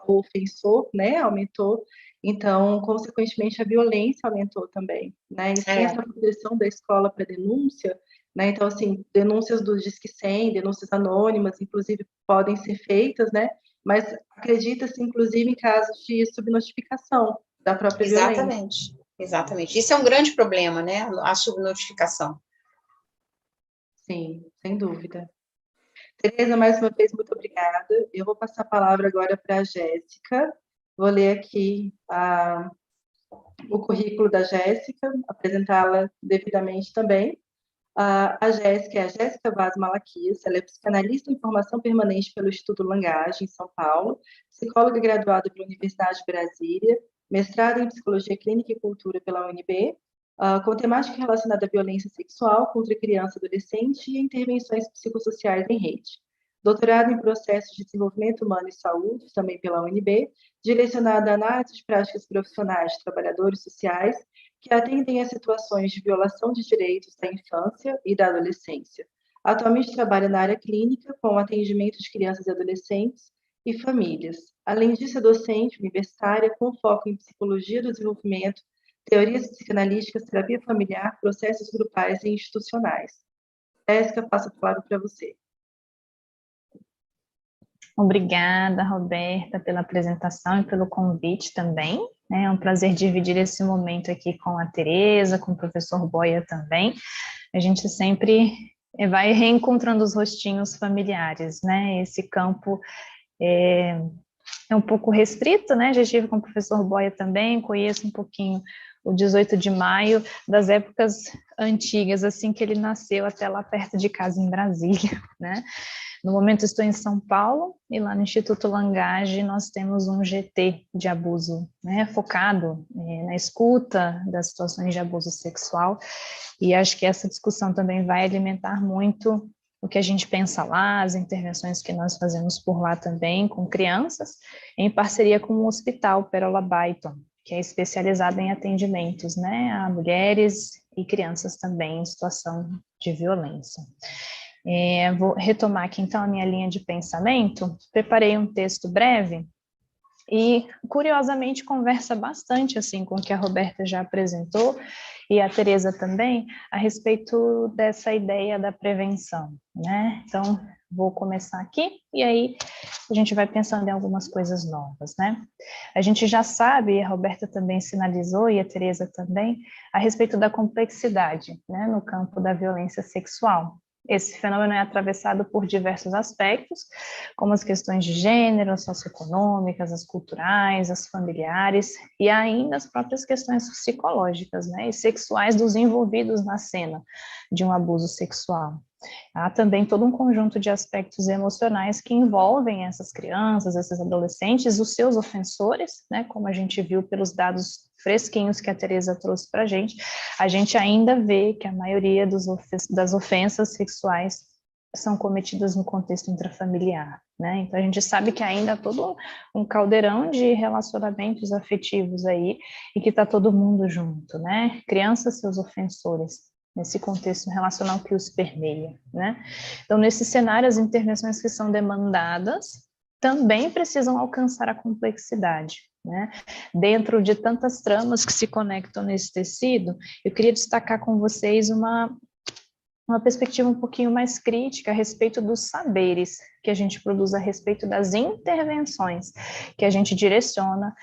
ofensor, né, aumentou, então, consequentemente, a violência aumentou também, né? E sem essa proteção da escola para denúncia, né? Então, assim, denúncias do Disque 100, denúncias anônimas, inclusive, podem ser feitas, né? Mas acredita-se, inclusive, em casos de subnotificação da própria violência. Exatamente. Isso é um grande problema, né? A subnotificação. Sim, sem dúvida. Tereza, mais uma vez, muito obrigada. Eu vou passar a palavra agora para a Jéssica. Vou ler aqui o currículo da Jéssica, apresentá-la devidamente também. A Jéssica é a Jéssica Vaz Malaquias, ela é psicanalista em formação permanente pelo Instituto Langage, em São Paulo, psicóloga graduada pela Universidade de Brasília, mestrada em Psicologia Clínica e Cultura pela UNB, com temática relacionada à violência sexual contra criança e adolescente e intervenções psicossociais em rede. Doutorado em Processos de Desenvolvimento Humano e Saúde, também pela UNB, direcionada à análise de práticas profissionais de trabalhadores sociais que atendem a situações de violação de direitos da infância e da adolescência. Atualmente trabalha na área clínica com atendimento de crianças e adolescentes e famílias. Além disso, é docente universitária com foco em psicologia do desenvolvimento, teorias psicanalíticas, terapia familiar, processos grupais e institucionais. Jéssica, passo a palavra para você. Obrigada, Roberta, pela apresentação e pelo convite também. É um prazer dividir esse momento aqui com a Tereza, com o professor Boia também. A gente sempre vai reencontrando os rostinhos familiares, né? Esse campo é um pouco restrito, né? Já estive com o professor Boia também, conheço um pouquinho o 18 de maio, das épocas antigas, assim que ele nasceu, até lá perto de casa, em Brasília, né? No momento estou em São Paulo, e lá no Instituto Langage nós temos um GT de abuso, né, focado na escuta das situações de abuso sexual, e acho que essa discussão também vai alimentar muito o que a gente pensa lá, as intervenções que nós fazemos por lá também, com crianças, em parceria com o Hospital Pérola Baiton, que é especializado em atendimentos, né, a mulheres e crianças também em situação de violência. Vou retomar aqui, então, a minha linha de pensamento. Preparei um texto breve e, curiosamente, conversa bastante assim, com o que a Roberta já apresentou e a Tereza também, a respeito dessa ideia da prevenção, né? Então, vou começar aqui e aí a gente vai pensando em algumas coisas novas, né? A gente já sabe, a Roberta também sinalizou e a Tereza também, a respeito da complexidade, né, no campo da violência sexual. Esse fenômeno é atravessado por diversos aspectos, como as questões de gênero, as socioeconômicas, as culturais, as familiares, e ainda as próprias questões psicológicas, né, e sexuais dos envolvidos na cena de um abuso sexual. Há também todo um conjunto de aspectos emocionais que envolvem essas crianças, esses adolescentes, os seus ofensores, né, como a gente viu pelos dados fresquinhos que a Tereza trouxe para a gente ainda vê que a maioria das ofensas sexuais são cometidas no contexto intrafamiliar, né? Então a gente sabe que ainda há todo um caldeirão de relacionamentos afetivos aí e que está todo mundo junto, né? Crianças, seus ofensores, nesse contexto relacional que os permeia, né? Então, nesse cenário, as intervenções que são demandadas também precisam alcançar a complexidade, né? Dentro de tantas tramas que se conectam nesse tecido, eu queria destacar com vocês uma perspectiva um pouquinho mais crítica a respeito dos saberes que a gente produz a respeito das intervenções que a gente direciona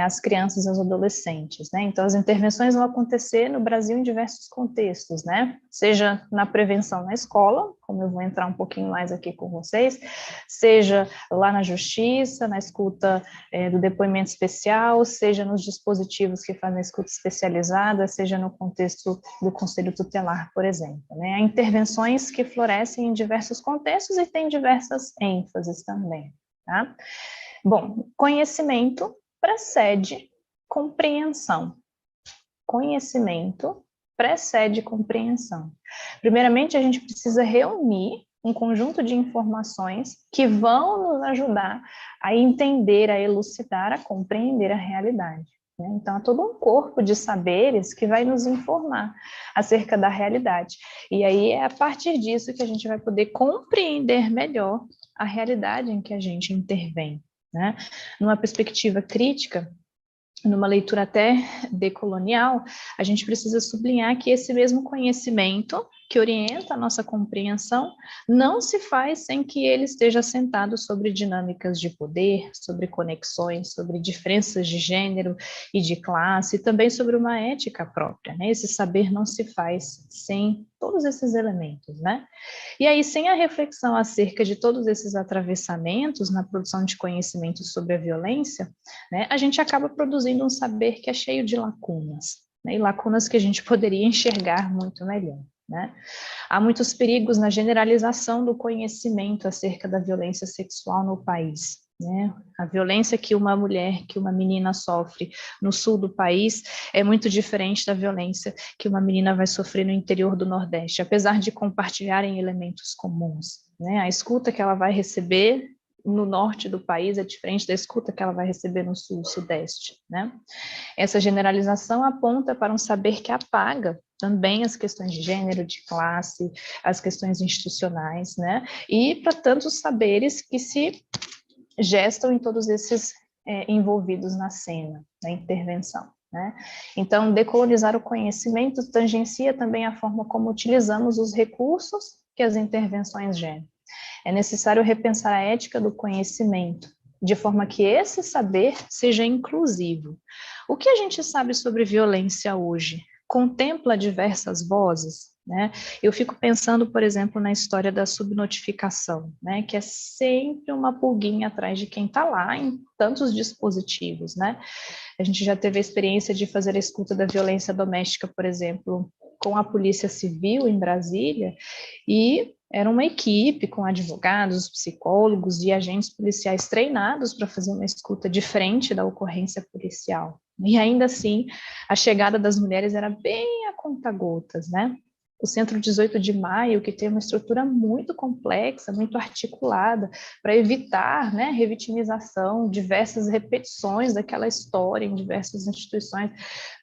às crianças e aos adolescentes, né? Então, as intervenções vão acontecer no Brasil em diversos contextos, né? Seja na prevenção na escola, como eu vou entrar um pouquinho mais aqui com vocês, seja lá na justiça, na escuta do depoimento especial, seja nos dispositivos que fazem a escuta especializada, seja no contexto do conselho tutelar, por exemplo, né? Há intervenções que florescem em diversos contextos e têm diversas ênfases também, tá? Bom, conhecimento precede compreensão. Conhecimento precede compreensão. Primeiramente, a gente precisa reunir um conjunto de informações que vão nos ajudar a entender, a elucidar, a compreender a realidade. Então, há todo um corpo de saberes que vai nos informar acerca da realidade. E aí é a partir disso que a gente vai poder compreender melhor a realidade em que a gente intervém, né? Numa perspectiva crítica, numa leitura até decolonial, a gente precisa sublinhar que esse mesmo conhecimento que orienta a nossa compreensão, não se faz sem que ele esteja assentado sobre dinâmicas de poder, sobre conexões, sobre diferenças de gênero e de classe, e também sobre uma ética própria, né? Esse saber não se faz sem todos esses elementos, né? E aí, sem a reflexão acerca de todos esses atravessamentos na produção de conhecimento sobre a violência, né, a gente acaba produzindo um saber que é cheio de lacunas, né, e lacunas que a gente poderia enxergar muito melhor, né? Há muitos perigos na generalização do conhecimento acerca da violência sexual no país, né? A violência que uma mulher, que uma menina sofre no sul do país é muito diferente da violência que uma menina vai sofrer no interior do Nordeste, apesar de compartilharem elementos comuns, né? A escuta que ela vai receber no norte do país é diferente da escuta que ela vai receber no sul, sudeste, né? Essa generalização aponta para um saber que apaga também as questões de gênero, de classe, as questões institucionais, né? E para tantos saberes que se gestam em todos esses envolvidos na cena, na intervenção, né? Então, decolonizar o conhecimento tangencia também a forma como utilizamos os recursos que as intervenções geram. É necessário repensar a ética do conhecimento, de forma que esse saber seja inclusivo. O que a gente sabe sobre violência hoje? Contempla diversas vozes, né? Eu fico pensando, por exemplo, na história da subnotificação, né? Que é sempre uma pulguinha atrás de quem está lá em tantos dispositivos, né? A gente já teve a experiência de fazer a escuta da violência doméstica, por exemplo, com a Polícia Civil em Brasília, e era uma equipe com advogados, psicólogos e agentes policiais treinados para fazer uma escuta diferente da ocorrência policial. E ainda assim, a chegada das mulheres era bem a conta-gotas, né? O Centro 18 de Maio, que tem uma estrutura muito complexa, muito articulada, para evitar, né, revitimização, diversas repetições daquela história em diversas instituições.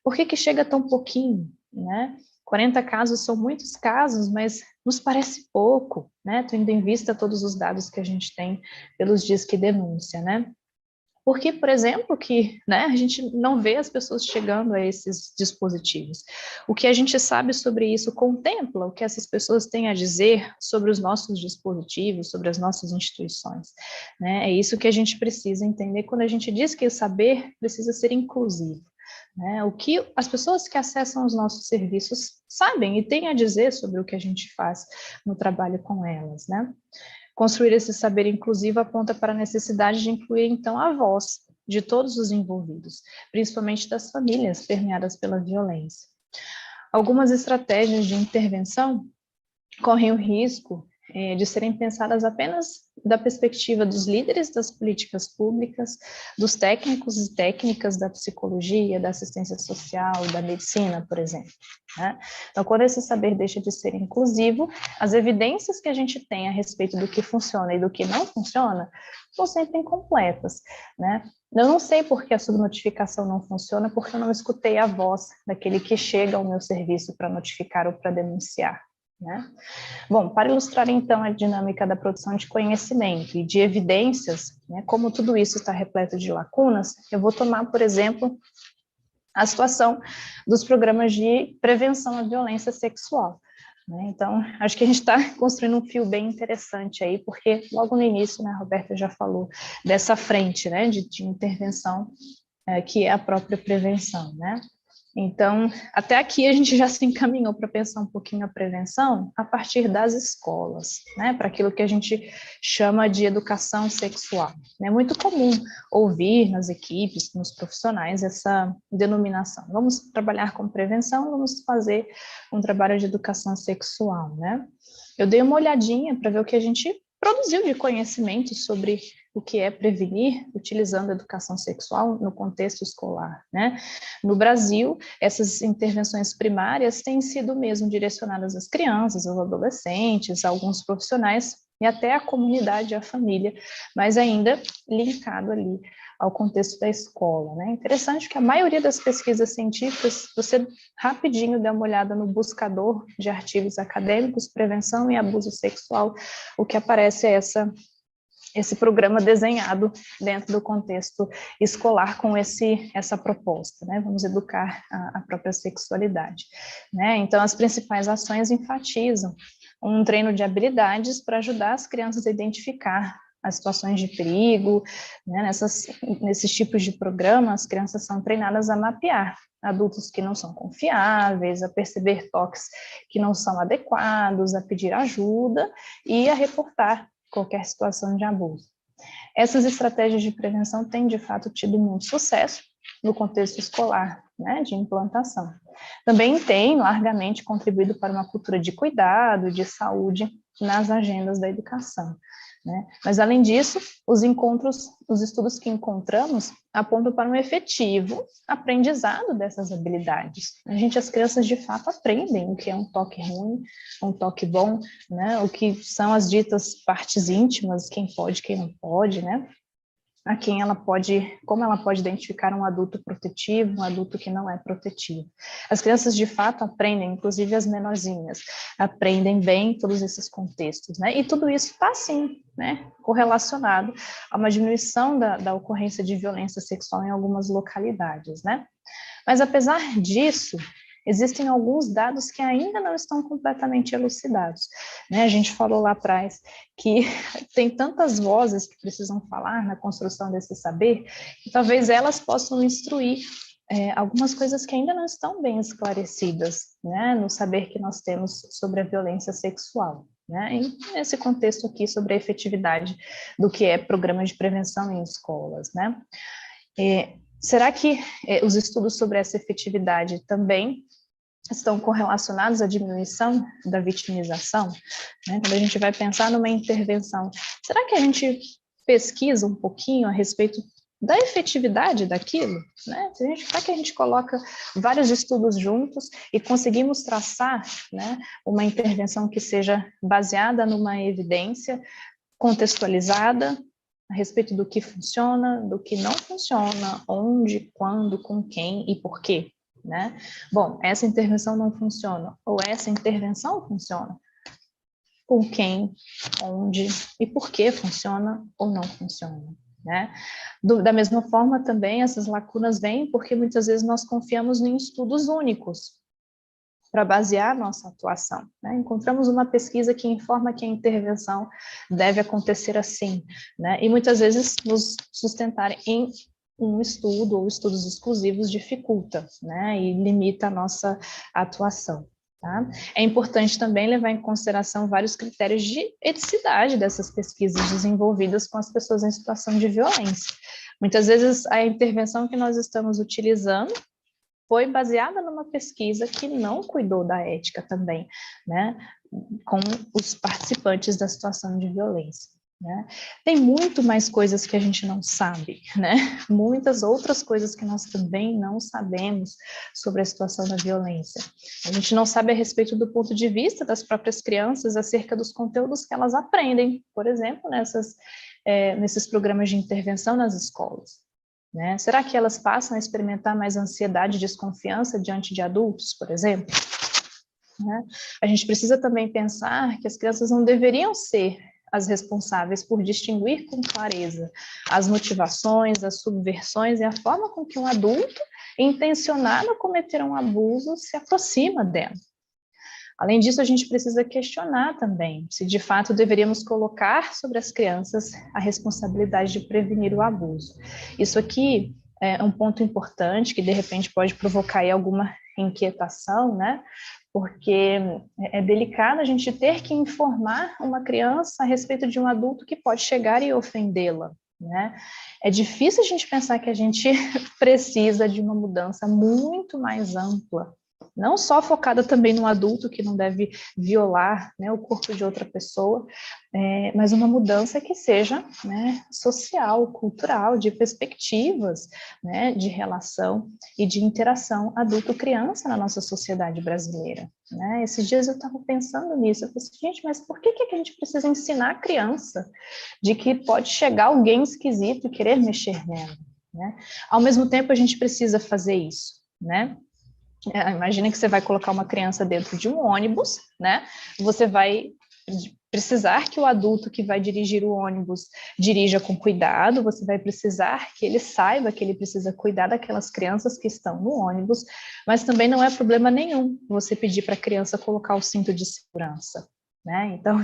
Por que chega tão pouquinho, né? 40 casos são muitos casos, mas nos parece pouco, né? Tendo em vista todos os dados que a gente tem pelos dias que denúncia, né? Porque, por exemplo, que, né, a gente não vê as pessoas chegando a esses dispositivos. O que a gente sabe sobre isso contempla o que essas pessoas têm a dizer sobre os nossos dispositivos, sobre as nossas instituições, né? É isso que a gente precisa entender quando a gente diz que o saber precisa ser inclusivo, né? O que as pessoas que acessam os nossos serviços sabem e têm a dizer sobre o que a gente faz no trabalho com elas, né? Construir esse saber inclusivo aponta para a necessidade de incluir, então, a voz de todos os envolvidos, principalmente das famílias permeadas pela violência. Algumas estratégias de intervenção correm o risco de serem pensadas apenas da perspectiva dos líderes das políticas públicas, dos técnicos e técnicas da psicologia, da assistência social, da medicina, por exemplo, né? Então, quando esse saber deixa de ser inclusivo, as evidências que a gente tem a respeito do que funciona e do que não funciona são sempre incompletas, né? Eu não sei por que a subnotificação não funciona, porque eu não escutei a voz daquele que chega ao meu serviço para notificar ou para denunciar, né? Bom, para ilustrar então a dinâmica da produção de conhecimento e de evidências, né, como tudo isso está repleto de lacunas, eu vou tomar, por exemplo, a situação dos programas de prevenção à violência sexual, né? Então, acho que a gente está construindo um fio bem interessante aí, porque logo no início, né, a Roberta já falou dessa frente, né, de intervenção, que é a própria prevenção, né? Então, até aqui a gente já se encaminhou para pensar um pouquinho a prevenção a partir das escolas, né, para aquilo que a gente chama de educação sexual. É muito comum ouvir nas equipes, nos profissionais, essa denominação. Vamos trabalhar com prevenção, vamos fazer um trabalho de educação sexual, né? Eu dei uma olhadinha para ver o que a gente produziu de conhecimento sobre o que é prevenir utilizando a educação sexual no contexto escolar, né? No Brasil, essas intervenções primárias têm sido mesmo direcionadas às crianças, aos adolescentes, a alguns profissionais e até à comunidade, à família, mas ainda linkado ali ao contexto da escola, né? Interessante que a maioria das pesquisas científicas, você rapidinho dá uma olhada no buscador de artigos acadêmicos, prevenção e abuso sexual, o que aparece é essa esse programa desenhado dentro do contexto escolar com essa proposta, né? Vamos educar a própria sexualidade, né? Então, as principais ações enfatizam um treino de habilidades para ajudar as crianças a identificar as situações de perigo, né? Nesses tipos de programa, as crianças são treinadas a mapear adultos que não são confiáveis, a perceber toques que não são adequados, a pedir ajuda e a reportar qualquer situação de abuso. Essas estratégias de prevenção têm, de fato, tido muito sucesso no contexto escolar, né, de implantação. Também tem largamente contribuído para uma cultura de cuidado, de saúde nas agendas da educação, né? Mas, além disso, os estudos que encontramos apontam para um efetivo aprendizado dessas habilidades. As crianças, de fato, aprendem o que é um toque ruim, um toque bom, né? O que são as ditas partes íntimas, quem pode, quem não pode, né? Como ela pode identificar um adulto protetivo, um adulto que não é protetivo. As crianças, de fato, aprendem, inclusive as menorzinhas, aprendem bem todos esses contextos, né? E tudo isso está, sim, né, correlacionado a uma diminuição da ocorrência de violência sexual em algumas localidades, né? Mas, apesar disso, existem alguns dados que ainda não estão completamente elucidados, né? A gente falou lá atrás que tem tantas vozes que precisam falar na construção desse saber, que talvez elas possam instruir algumas coisas que ainda não estão bem esclarecidas, né, no saber que nós temos sobre a violência sexual, né, e nesse contexto aqui sobre a efetividade do que é programa de prevenção em escolas, né. Será que os estudos sobre essa efetividade também estão correlacionados à diminuição da vitimização? Né? Quando a gente vai pensar numa intervenção, será que a gente pesquisa um pouquinho a respeito da efetividade daquilo? Né? Será que a gente coloca vários estudos juntos e conseguimos traçar, né, uma intervenção que seja baseada numa evidência contextualizada a respeito do que funciona, do que não funciona, onde, quando, com quem e por quê, né? Bom, essa intervenção não funciona, ou essa intervenção funciona. Com quem, onde e por que funciona ou não funciona, né? Da mesma forma, também, essas lacunas vêm porque muitas vezes nós confiamos em estudos únicos para basear nossa atuação, né? Encontramos uma pesquisa que informa que a intervenção deve acontecer assim, né? E muitas vezes nos sustentar em um estudo ou estudos exclusivos dificulta, né? E limita a nossa atuação. Tá? É importante também levar em consideração vários critérios de eticidade dessas pesquisas desenvolvidas com as pessoas em situação de violência. Muitas vezes a intervenção que nós estamos utilizando foi baseada numa pesquisa que não cuidou da ética também, né, com os participantes da situação de violência. Né? Tem muito mais coisas que a gente não sabe, né? Muitas outras coisas que nós também não sabemos sobre a situação da violência. A gente não sabe a respeito do ponto de vista das próprias crianças acerca dos conteúdos que elas aprendem, por exemplo, nesses programas de intervenção nas escolas. Né? Será que elas passam a experimentar mais ansiedade e desconfiança diante de adultos, por exemplo? Né? A gente precisa também pensar que as crianças não deveriam ser as responsáveis por distinguir com clareza as motivações, as subversões e a forma com que um adulto intencionado a cometer um abuso se aproxima dela. Além disso, a gente precisa questionar também se de fato deveríamos colocar sobre as crianças a responsabilidade de prevenir o abuso. Isso aqui é um ponto importante que de repente pode provocar aí alguma inquietação, né? Porque é delicado a gente ter que informar uma criança a respeito de um adulto que pode chegar e ofendê-la, né? É difícil a gente pensar que a gente precisa de uma mudança muito mais ampla, não só focada também no adulto que não deve violar, né, o corpo de outra pessoa, mas uma mudança que seja, né, social, cultural, de perspectivas, né, de relação e de interação adulto-criança na nossa sociedade brasileira. Né? Esses dias eu estava pensando nisso, eu falei assim, gente, mas por que a gente precisa ensinar a criança de que pode chegar alguém esquisito e querer mexer nela? Né? Ao mesmo tempo, a gente precisa fazer isso, né? Imagina que você vai colocar uma criança dentro de um ônibus, né? Você vai precisar que o adulto que vai dirigir o ônibus dirija com cuidado, você vai precisar que ele saiba que ele precisa cuidar daquelas crianças que estão no ônibus, mas também não é problema nenhum você pedir para a criança colocar o cinto de segurança, né? Então,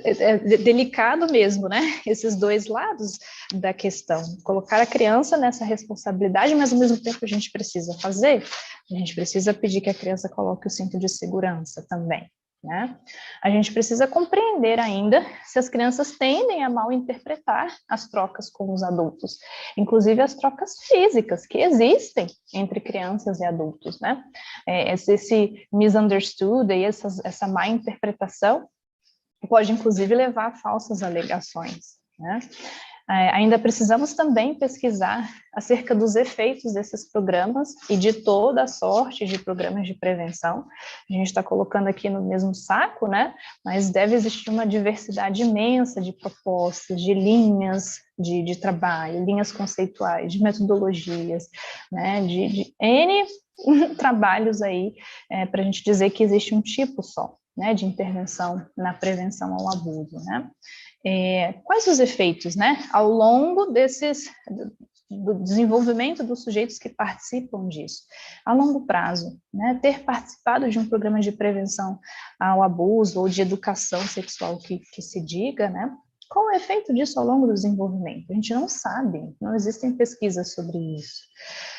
é delicado mesmo, né? Esses dois lados da questão. Colocar a criança nessa responsabilidade, mas ao mesmo tempo a gente precisa fazer, a gente precisa pedir que a criança coloque o cinto de segurança também, né? A gente precisa compreender ainda se as crianças tendem a mal interpretar as trocas com os adultos, inclusive as trocas físicas que existem entre crianças e adultos, né? Esse misunderstood e essa má interpretação pode, inclusive, levar a falsas alegações, né? Ainda precisamos também pesquisar acerca dos efeitos desses programas e de toda a sorte de programas de prevenção. A gente está colocando aqui no mesmo saco, né? Mas deve existir uma diversidade imensa de propostas, de linhas de trabalho, linhas conceituais, de metodologias, né? De N trabalhos aí, para a gente dizer que existe um tipo só, né, de intervenção na prevenção ao abuso, né? Quais os efeitos, né, ao longo do desenvolvimento dos sujeitos que participam disso? A longo prazo, né, ter participado de um programa de prevenção ao abuso ou de educação sexual que se diga, né, qual é o efeito disso ao longo do desenvolvimento? A gente não sabe, não existem pesquisas sobre isso.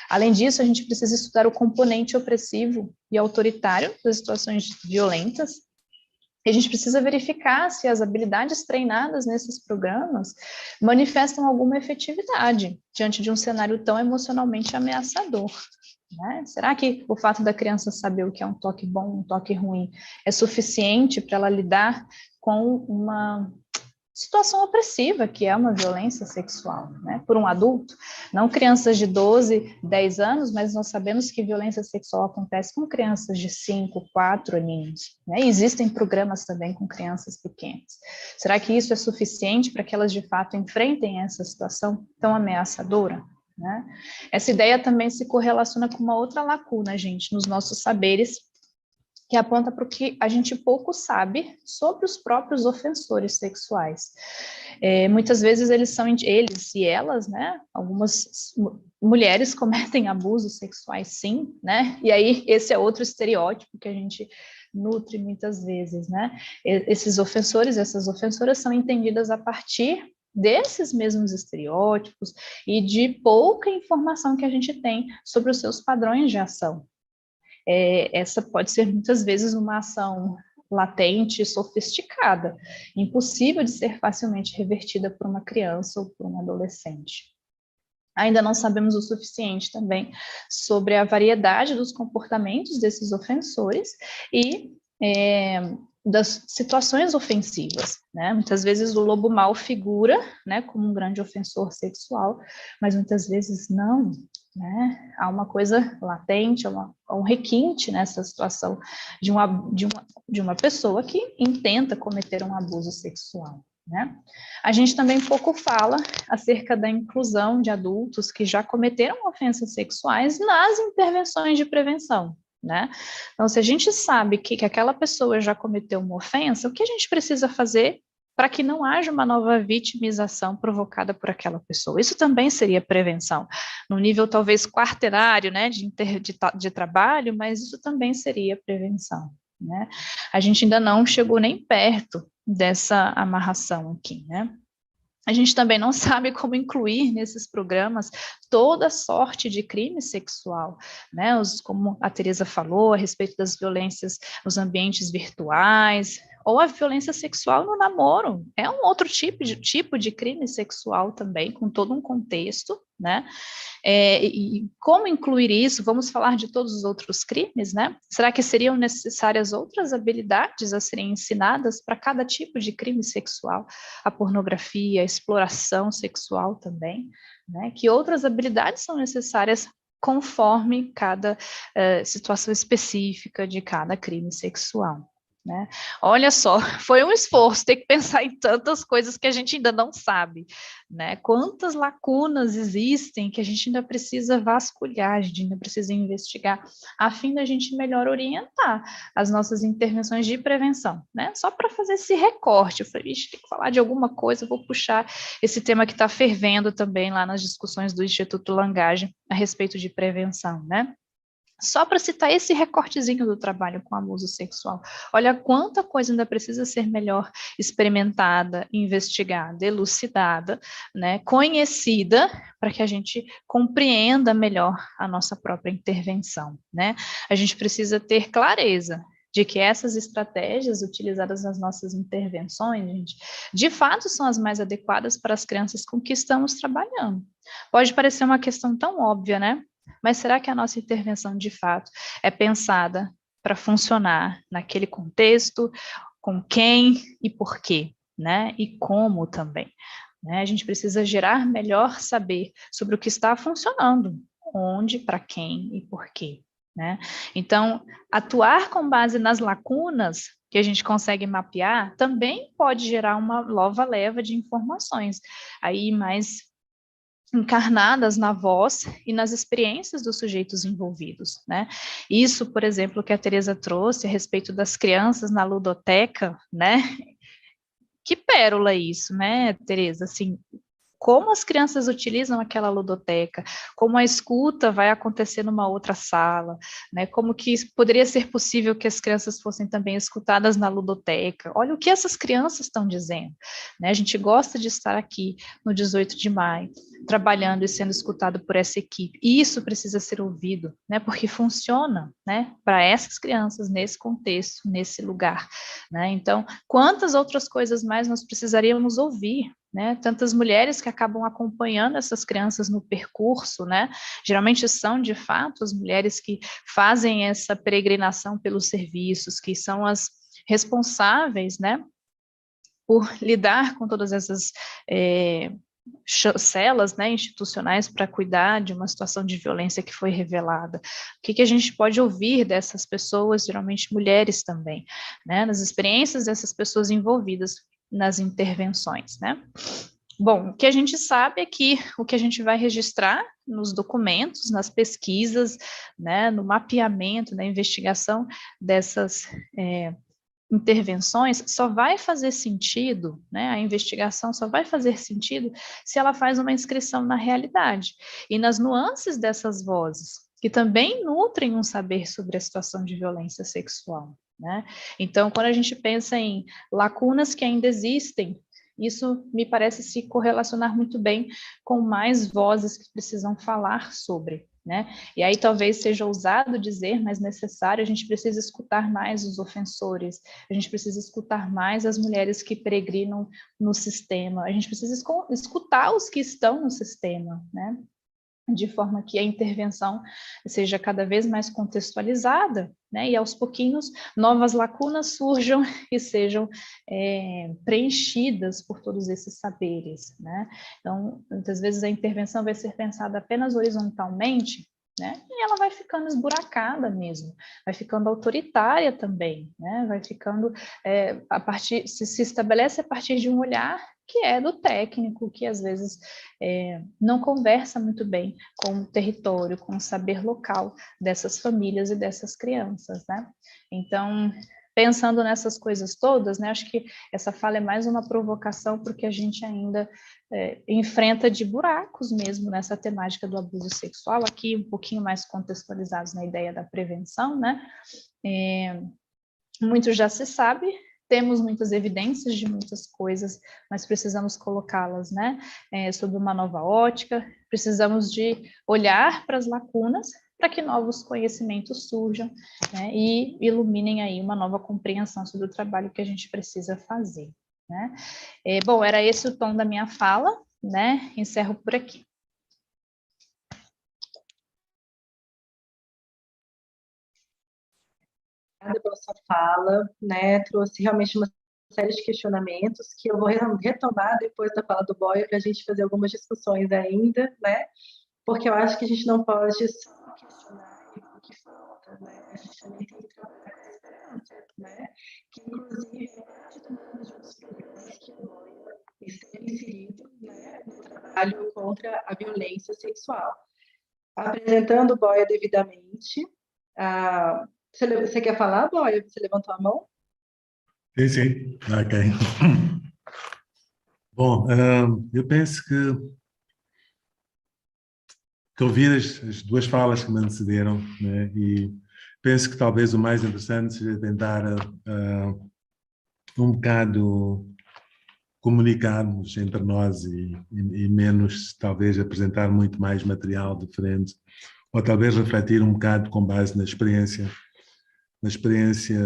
Além disso, a gente precisa estudar o componente opressivo e autoritário das situações violentas. E a gente precisa verificar se as habilidades treinadas nesses programas manifestam alguma efetividade diante de um cenário tão emocionalmente ameaçador, né? Será que o fato da criança saber o que é um toque bom, um toque ruim, é suficiente para ela lidar com uma situação opressiva, que é uma violência sexual, né, por um adulto? Não crianças de 12, 10 anos, mas nós sabemos que violência sexual acontece com crianças de 5, 4 aninhos, né, e existem programas também com crianças pequenas. Será que isso é suficiente para que elas, de fato, enfrentem essa situação tão ameaçadora, né? Essa ideia também se correlaciona com uma outra lacuna, gente, nos nossos saberes, que aponta para o que a gente pouco sabe sobre os próprios ofensores sexuais. Muitas vezes eles e elas, né, algumas mulheres cometem abusos sexuais, sim, né, e aí esse é outro estereótipo que a gente nutre muitas vezes, né, esses ofensores, essas ofensoras são entendidas a partir desses mesmos estereótipos e de pouca informação que a gente tem sobre os seus padrões de ação. Essa pode ser muitas vezes uma ação latente, sofisticada, impossível de ser facilmente revertida por uma criança ou por um adolescente. Ainda não sabemos o suficiente também sobre a variedade dos comportamentos desses ofensores e das situações ofensivas, né? Muitas vezes o lobo mau figura, né, como um grande ofensor sexual, mas muitas vezes não, né? Há uma coisa latente, um requinte nessa situação de uma pessoa que intenta cometer um abuso sexual, né? A gente também pouco fala acerca da inclusão de adultos que já cometeram ofensas sexuais nas intervenções de prevenção, né? Então, se a gente sabe que aquela pessoa já cometeu uma ofensa, o que a gente precisa fazer para que não haja uma nova vitimização provocada por aquela pessoa? Isso também seria prevenção, no nível talvez quartenário, né, de trabalho, mas isso também seria prevenção, né? A gente ainda não chegou nem perto dessa amarração aqui, né? A gente também não sabe como incluir nesses programas toda sorte de crime sexual, né? Como a Teresa falou, a respeito das violências nos ambientes virtuais, ou a violência sexual no namoro, é um outro tipo de crime sexual também, com todo um contexto, né? E como incluir isso? Vamos falar de todos os outros crimes, né? Será que seriam necessárias outras habilidades a serem ensinadas para cada tipo de crime sexual? A pornografia, a exploração sexual também, né? Que outras habilidades são necessárias conforme cada situação específica de cada crime sexual? né? Olha só, foi um esforço ter que pensar em tantas coisas que a gente ainda não sabe, né? Quantas lacunas existem que a gente ainda precisa vasculhar, a gente ainda precisa investigar, a fim da gente melhor orientar as nossas intervenções de prevenção, né? Só para fazer esse recorte, eu falei, tem que falar de alguma coisa, eu vou puxar esse tema que está fervendo também lá nas discussões do Instituto Langage a respeito de prevenção, né? Só para citar esse recortezinho do trabalho com abuso sexual. Olha quanta coisa ainda precisa ser melhor experimentada, investigada, elucidada, né, conhecida, para que a gente compreenda melhor a nossa própria intervenção, né? A gente precisa ter clareza de que essas estratégias utilizadas nas nossas intervenções, gente, de fato são as mais adequadas para as crianças com que estamos trabalhando. Pode parecer uma questão tão óbvia, né? Mas será que a nossa intervenção, de fato, é pensada para funcionar naquele contexto, com quem e por quê, né? E como também, né? A gente precisa gerar melhor saber sobre o que está funcionando, onde, para quem e por quê, né? Então, atuar com base nas lacunas que a gente consegue mapear também pode gerar uma nova leva de informações, aí mais encarnadas na voz e nas experiências dos sujeitos envolvidos, né? Isso, por exemplo, que a Teresa trouxe a respeito das crianças na ludoteca, né? Que pérola isso, né, Teresa? Assim, como as crianças utilizam aquela ludoteca, como a escuta vai acontecer numa outra sala, né? Como que poderia ser possível que as crianças fossem também escutadas na ludoteca. Olha o que essas crianças estão dizendo, né? A gente gosta de estar aqui no 18 de maio, trabalhando e sendo escutado por essa equipe. E isso precisa ser ouvido, né? Porque funciona, né? Para essas crianças, nesse contexto, nesse lugar, né? Então, quantas outras coisas mais nós precisaríamos ouvir, né? Tantas mulheres que acabam acompanhando essas crianças no percurso, né? Geralmente são, de fato, as mulheres que fazem essa peregrinação pelos serviços, que são as responsáveis, né? Por lidar com todas essas chancelas, né, institucionais para cuidar de uma situação de violência que foi revelada. O que a gente pode ouvir dessas pessoas, geralmente mulheres também, né? Nas experiências dessas pessoas envolvidas nas intervenções, né? Bom, o que a gente sabe é que o que a gente vai registrar nos documentos, nas pesquisas, né, no mapeamento, na investigação dessas intervenções só vai fazer sentido, né, a investigação só vai fazer sentido se ela faz uma inscrição na realidade e nas nuances dessas vozes, que também nutrem um saber sobre a situação de violência sexual, né? Então, quando a gente pensa em lacunas que ainda existem, isso me parece se correlacionar muito bem com mais vozes que precisam falar sobre, né? E aí talvez seja ousado dizer, mas necessário, a gente precisa escutar mais os ofensores, a gente precisa escutar mais as mulheres que peregrinam no sistema, a gente precisa escutar os que estão no sistema, né? De forma que a intervenção seja cada vez mais contextualizada, né? E aos pouquinhos novas lacunas surjam e sejam preenchidas por todos esses saberes, né? Então, muitas vezes a intervenção vai ser pensada apenas horizontalmente, né? E ela vai ficando esburacada mesmo, vai ficando autoritária também, né? Vai ficando se estabelece a partir de um olhar que é do técnico, que às vezes não conversa muito bem com o território, com o saber local dessas famílias e dessas crianças, né? Então, pensando nessas coisas todas, né, acho que essa fala é mais uma provocação porque a gente ainda enfrenta de buracos mesmo nessa temática do abuso sexual, aqui um pouquinho mais contextualizados na ideia da prevenção, né? Muito já se sabe, temos muitas evidências de muitas coisas, mas precisamos colocá-las, né, sob uma nova ótica, precisamos de olhar para as lacunas para que novos conhecimentos surjam, né, e iluminem aí uma nova compreensão sobre o trabalho que a gente precisa fazer, né. Bom, era esse o tom da minha fala, né, encerro por aqui. Pela sua fala, né, trouxe realmente uma série de questionamentos que eu vou retomar depois da fala do Boia para a gente fazer algumas discussões ainda, né, porque eu acho que a gente não pode só questionar o que falta, né, a gente também tem que trabalhar com a esperança. infância, né? Que inclusive é parte dos programas que o Boia esteve inserido, né, no trabalho contra a violência sexual. Apresentando o Boia devidamente. Você quer falar, Boia? Você levantou a mão? Sim, sim. Ok. Bom, eu penso que ouvi as duas falas que me antecederam, né, e penso que talvez o mais interessante seja tentar um bocado comunicarmos entre nós e menos, talvez, apresentar muito mais material diferente, ou talvez refletir um bocado com base na experiência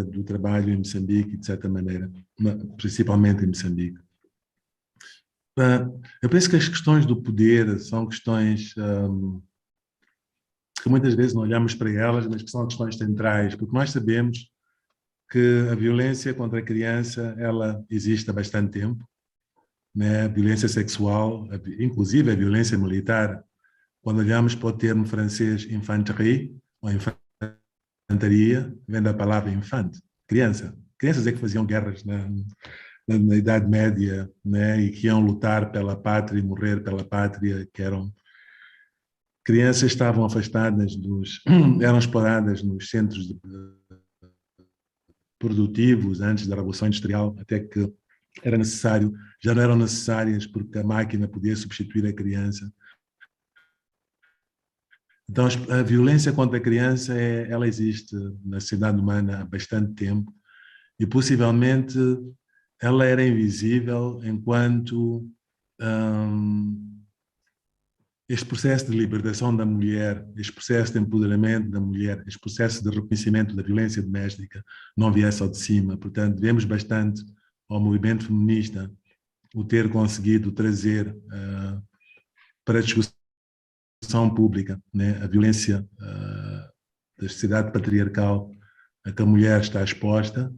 do trabalho em Moçambique, de certa maneira, principalmente em Moçambique. Eu penso que as questões do poder são questões que muitas vezes não olhamos para elas, mas que são questões centrais, porque nós sabemos que a violência contra a criança, ela existe há bastante tempo, né? A violência sexual, inclusive a violência militar. Quando olhamos para o termo francês infanterie, ou infantaria, vem da palavra infante, criança. Crianças é que faziam guerras na Idade Média, né? E que iam lutar pela pátria e morrer pela pátria, que eram crianças, estavam afastadas eram exploradas nos centros produtivos antes da Revolução Industrial, até que era necessário, já não eram necessárias porque a máquina podia substituir a criança. Então, a violência contra a criança, ela existe na sociedade humana há bastante tempo e possivelmente ela era invisível enquanto este processo de libertação da mulher, este processo de empoderamento da mulher, este processo de reconhecimento da violência doméstica não viesse ao de cima. Portanto, devemos bastante ao movimento feminista o ter conseguido trazer para a discussão pública, né, a violência da sociedade patriarcal a que a mulher está exposta.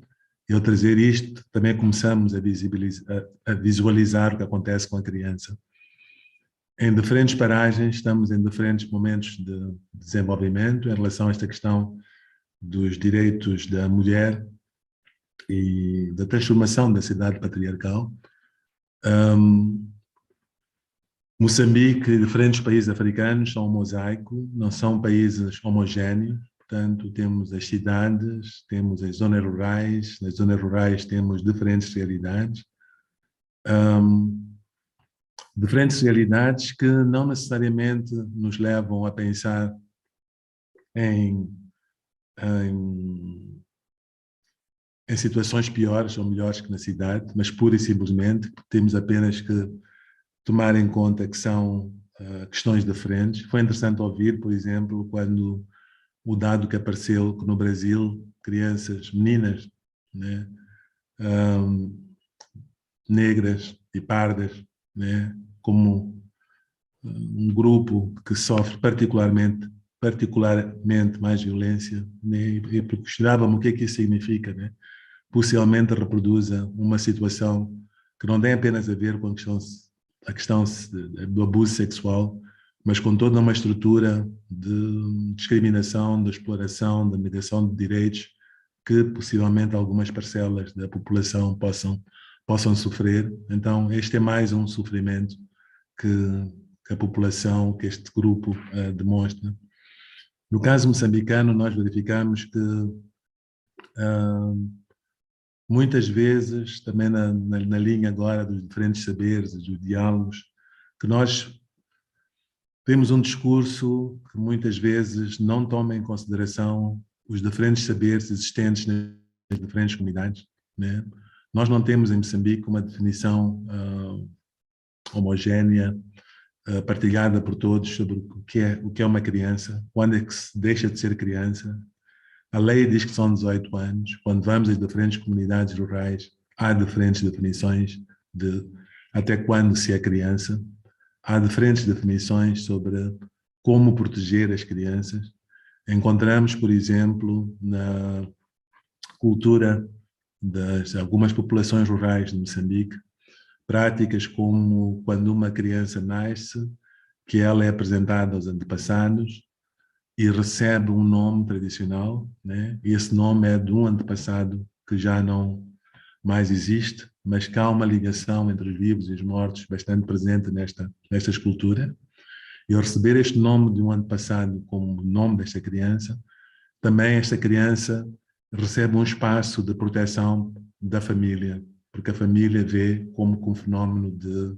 E ao trazer isto, também começamos a visualizar o que acontece com a criança. Em diferentes paragens, estamos em diferentes momentos de desenvolvimento em relação a esta questão dos direitos da mulher e da transformação da sociedade patriarcal. Moçambique e diferentes países africanos são um mosaico, não são países homogéneos, portanto temos as cidades, temos as zonas rurais, nas zonas rurais temos diferentes realidades. Diferentes realidades que não necessariamente nos levam a pensar em situações piores ou melhores que na cidade, mas pura e simplesmente temos apenas que tomar em conta que são questões diferentes. Foi interessante ouvir, por exemplo, quando o dado que apareceu que no Brasil, crianças, meninas, né, negras e pardas, né, como um grupo que sofre particularmente mais violência, né, e questionava-me o que é que isso significa, né? Possivelmente reproduza uma situação que não tem apenas a ver com a questão do abuso sexual, mas com toda uma estrutura de discriminação, de exploração, de negação de direitos que possivelmente algumas parcelas da população possam sofrer. Então, este é mais um sofrimento que a população, que este grupo demonstra. No caso moçambicano, nós verificamos que muitas vezes, também na linha agora dos diferentes saberes, dos diálogos, que nós temos um discurso que muitas vezes não toma em consideração os diferentes saberes existentes nas diferentes comunidades, né? Nós não temos em Moçambique uma definição homogénea, partilhada por todos sobre o que é uma criança, quando é que se deixa de ser criança. A lei diz que são 18 anos. Quando vamos às diferentes comunidades rurais, há diferentes definições de até quando se é criança. Há diferentes definições sobre como proteger as crianças. Encontramos, por exemplo, na cultura de algumas populações rurais de Moçambique, práticas como quando uma criança nasce, que ela é apresentada aos antepassados e recebe um nome tradicional, né? E esse nome é de um antepassado que já não mais existe, mas que há uma ligação entre os vivos e os mortos bastante presente nesta escultura. E ao receber este nome de um antepassado como nome desta criança, também esta criança recebe um espaço de proteção da família, porque a família vê como um fenómeno de,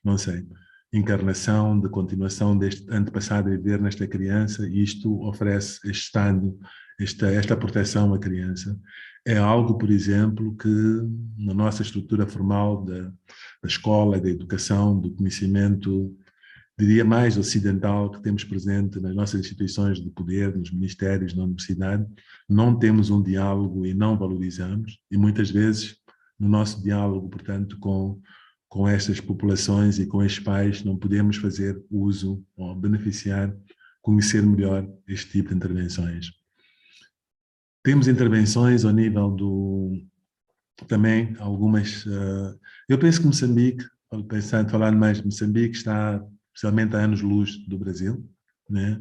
não sei, encarnação, de continuação deste antepassado a viver nesta criança, e isto oferece este estado, esta proteção à criança. É algo, por exemplo, que na nossa estrutura formal da escola, da educação, do conhecimento, diria mais ocidental, que temos presente nas nossas instituições de poder, nos ministérios, na universidade, não temos um diálogo e não valorizamos, e muitas vezes no nosso diálogo, portanto, com estas populações e com estes pais, não podemos fazer uso ou beneficiar, conhecer melhor este tipo de intervenções. Temos intervenções ao nível também algumas, eu penso que Moçambique, falando mais de Moçambique, está especialmente a anos-luz do Brasil, né?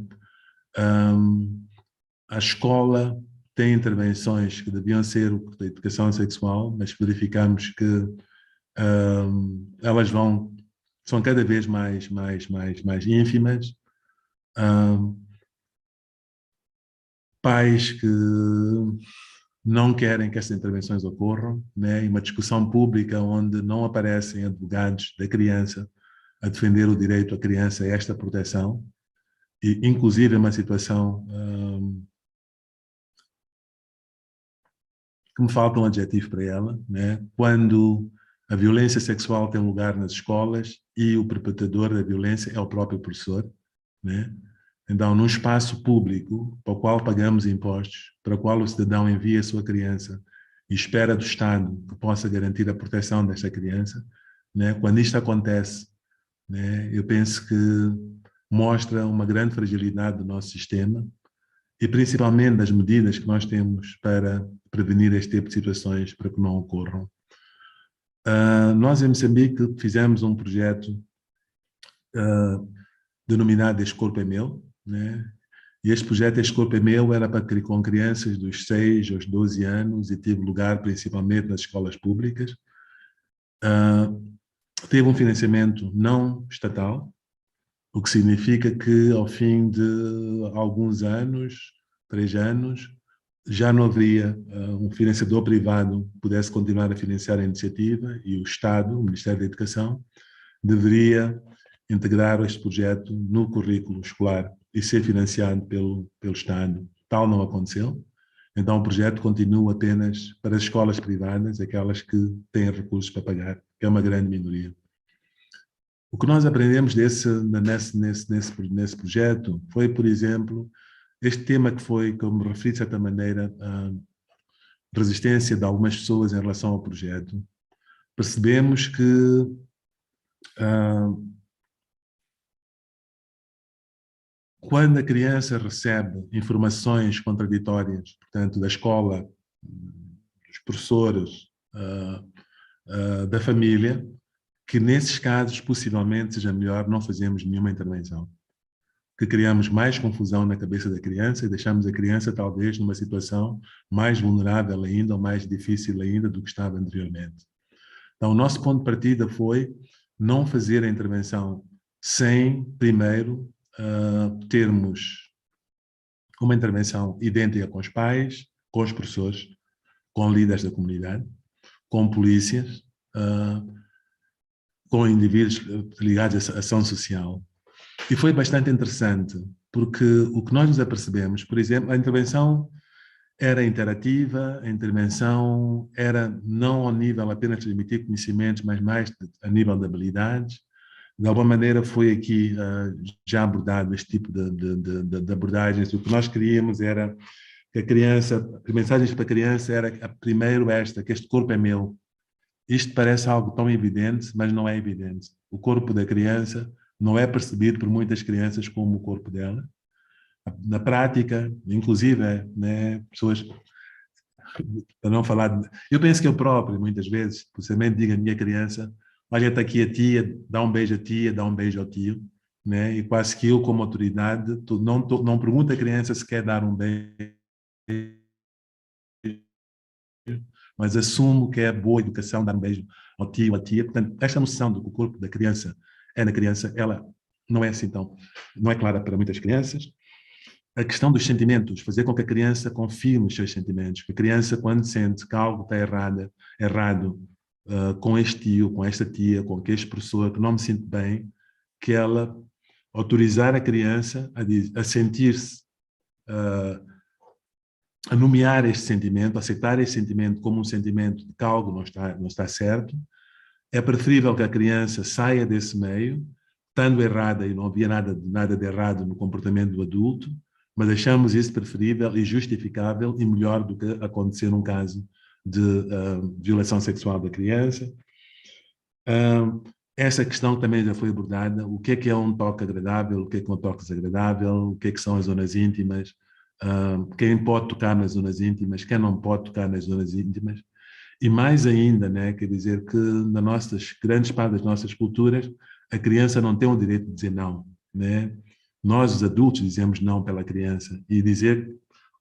A escola tem intervenções que deviam ser da educação sexual, mas verificamos que elas são cada vez mais ínfimas. Pais que não querem que essas intervenções ocorram, né? E uma discussão pública onde não aparecem advogados da criança a defender o direito à criança a esta proteção, e inclusive uma situação que me falta um adjetivo para ela, né? Quando a violência sexual tem lugar nas escolas e o perpetrador da violência é o próprio professor, né? Então, num espaço público para o qual pagamos impostos, para o qual o cidadão envia a sua criança e espera do Estado que possa garantir a proteção desta criança, né? Quando isto acontece, né, eu penso que mostra uma grande fragilidade do nosso sistema e principalmente das medidas que nós temos para prevenir este tipo de situações para que não ocorram. Nós em Moçambique fizemos um projeto denominado Este Corpo é Meu, né? E este projeto Este Corpo é Meu era para com crianças dos 6 aos 12 anos e teve lugar principalmente nas escolas públicas. Teve um financiamento não estatal, o que significa que ao fim de alguns anos, 3 anos, já não haveria um financiador privado que pudesse continuar a financiar a iniciativa e o Estado, o Ministério da Educação, deveria integrar este projeto no currículo escolar e ser financiado pelo Estado. Tal não aconteceu. Então o projeto continua apenas para as escolas privadas, aquelas que têm recursos para pagar, que é uma grande minoria. O que nós aprendemos nesse projeto foi, por exemplo, este tema que foi, como referi de certa maneira, a resistência de algumas pessoas em relação ao projeto. Percebemos que quando a criança recebe informações contraditórias, portanto, da escola, dos professores, da família, que nesses casos, possivelmente, seja melhor não fazermos nenhuma intervenção. Que criamos mais confusão na cabeça da criança e deixamos a criança, talvez, numa situação mais vulnerável ainda, ou mais difícil ainda do que estava anteriormente. Então, o nosso ponto de partida foi não fazer a intervenção sem, primeiro, termos uma intervenção idêntica com os pais, com os professores, com líderes da comunidade, com polícias, com indivíduos ligados à ação social. E foi bastante interessante, porque o que nós nos apercebemos, por exemplo, a intervenção era interativa, a intervenção era não ao nível apenas de transmitir conhecimentos, mas mais a nível de habilidades. De alguma maneira foi aqui já abordado este tipo de abordagens. O que nós queríamos era que a mensagem para a criança era primeiro que este corpo é meu. Isto parece algo tão evidente, mas não é evidente. O corpo da criança não é percebido por muitas crianças como o corpo dela. Na prática, inclusive, né, pessoas, para não falar, eu penso que eu próprio, muitas vezes, possivelmente digo à minha criança, olha, está aqui a tia, dá um beijo à tia, dá um beijo ao tio, né? E quase que eu, como autoridade, não pergunto à criança se quer dar um beijo, mas assumo que é boa educação dar um beijo ao tio, à tia. Portanto, esta noção de que o corpo da criança é na criança, ela não é assim tão, não é clara para muitas crianças. A questão dos sentimentos, fazer com que a criança confie nos seus sentimentos, que a criança, quando sente que algo está errado com este tio, com esta tia, com aquele professor, que não me sinto bem, que ela autorizar a criança a sentir-se, a nomear este sentimento, aceitar este sentimento como um sentimento de que algo não está certo. É preferível que a criança saia desse meio, estando errada, e não havia nada de errado no comportamento do adulto, mas achamos isso preferível e justificável e melhor do que acontecer num caso de violação sexual da criança. Essa questão também já foi abordada, o que é um toque agradável, o que é um toque desagradável, o que é que são as zonas íntimas, quem pode tocar nas zonas íntimas, quem não pode tocar nas zonas íntimas. E mais ainda, né, quer dizer que na grandes partes das nossas culturas, a criança não tem o direito de dizer não, né? Nós, os adultos, dizemos não pela criança, e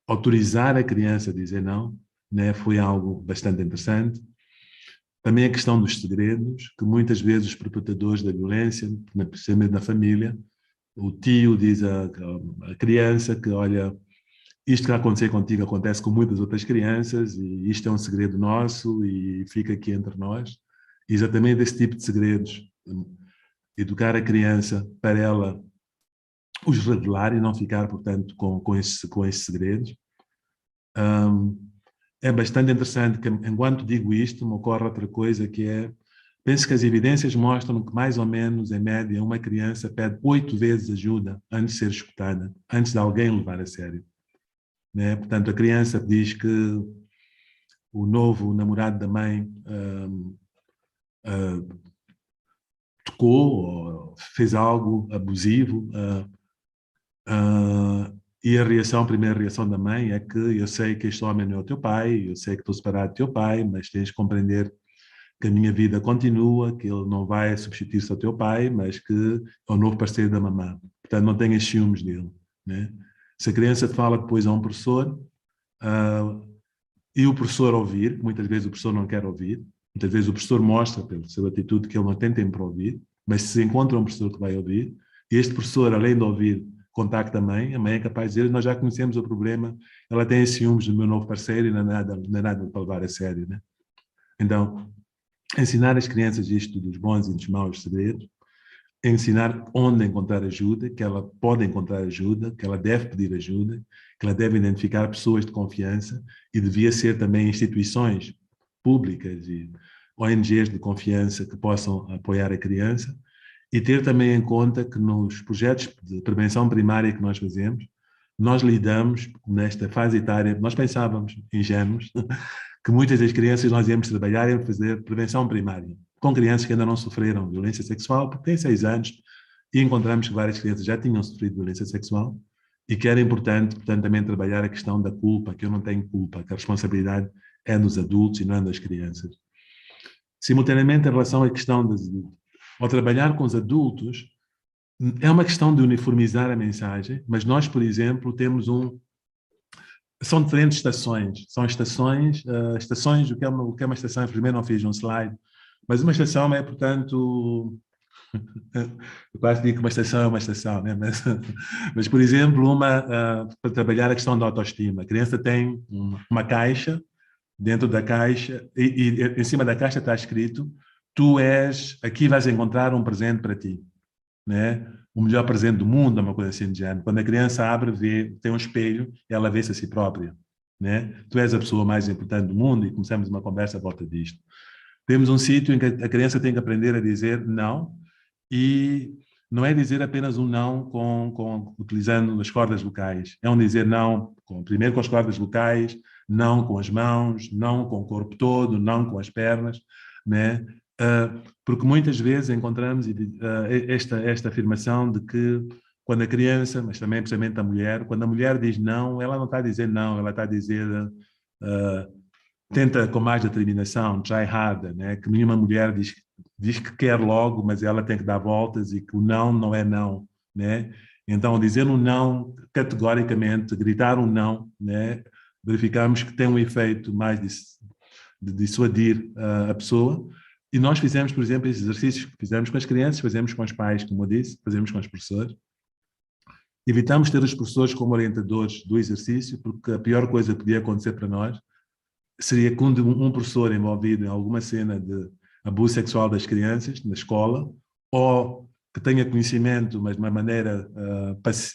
autorizar a criança a dizer não, né, foi algo bastante interessante. Também a questão dos segredos, que muitas vezes os perpetradores da violência, especialmente na família, o tio diz à criança que, olha, isto que aconteceu contigo acontece com muitas outras crianças e isto é um segredo nosso e fica aqui entre nós. E exatamente esse tipo de segredos, educar a criança para ela os revelar e não ficar, portanto, com esses segredos. É bastante interessante que, enquanto digo isto, me ocorre outra coisa que é, penso que as evidências mostram que mais ou menos, em média, uma criança pede 8 vezes ajuda antes de ser escutada, antes de alguém levar a sério. Né? Portanto, a criança diz que o novo namorado da mãe tocou ou fez algo abusivo e a primeira reação da mãe é que eu sei que este homem não é o teu pai, eu sei que estou separado do teu pai, mas tens que compreender que a minha vida continua, que ele não vai substituir-se ao teu pai, mas que é o novo parceiro da mamã. Portanto, não tenhas ciúmes dele. Né? Se a criança fala depois a um professor, e o professor ouvir, muitas vezes o professor não quer ouvir, muitas vezes o professor mostra pela sua atitude que ele não tem tempo para ouvir, mas se encontra um professor que vai ouvir, e este professor, além de ouvir, contacta a mãe é capaz de dizer, nós já conhecemos o problema, ela tem ciúmes do meu novo parceiro e não é nada para levar a sério. Né? Então, ensinar as crianças isto dos bons e dos maus segredos, ensinar onde encontrar ajuda, que ela pode encontrar ajuda, que ela deve pedir ajuda, que ela deve identificar pessoas de confiança e devia ser também instituições públicas e ONGs de confiança que possam apoiar a criança e ter também em conta que nos projetos de prevenção primária que nós fazemos, nós lidamos nesta fase etária, nós pensávamos, ingênuos, que muitas das crianças nós íamos trabalhar e fazer prevenção primária, com crianças que ainda não sofreram violência sexual, porque têm 6 anos, e encontramos que várias crianças já tinham sofrido violência sexual, e que era importante, portanto, também trabalhar a questão da culpa, que eu não tenho culpa, que a responsabilidade é dos adultos e não é das crianças. Simultaneamente, em relação à questão ao trabalhar com os adultos, é uma questão de uniformizar a mensagem, mas nós, por exemplo, temos são diferentes estações. São estações, o que é uma estação, primeiro não fiz um slide, mas uma estação é, portanto, eu quase digo que uma estação é uma estação, né? Mas por exemplo, para trabalhar a questão da autoestima. A criança tem uma caixa, dentro da caixa, e em cima da caixa está escrito, aqui vais encontrar um presente para ti. Né? O melhor presente do mundo, uma coisa assim de género. Quando a criança abre, tem um espelho, ela vê-se a si própria. Né? Tu és a pessoa mais importante do mundo e começamos uma conversa à volta disto. Temos um sítio em que a criança tem que aprender a dizer não e não é dizer apenas um não utilizando as cordas vocais. É um dizer não primeiro com as cordas vocais, não com as mãos, não com o corpo todo, não com as pernas, né? Porque muitas vezes encontramos esta afirmação de que quando a criança, mas também precisamente a mulher, quando a mulher diz não, ela não está a dizer não, ela está a dizer tenta com mais determinação, try harder, né? Que nenhuma mulher diz que quer logo, mas ela tem que dar voltas e que o não é não, né? Então, dizer um não categoricamente, gritar um não, né? Verificamos que tem um efeito mais de dissuadir a pessoa. E nós fizemos, por exemplo, esses exercícios que fizemos com as crianças, fazemos com os pais, como eu disse, fazemos com os professores. Evitamos ter os professores como orientadores do exercício, porque a pior coisa que podia acontecer para nós seria quando um professor envolvido em alguma cena de abuso sexual das crianças na escola, ou que tenha conhecimento, mas de uma maneira, de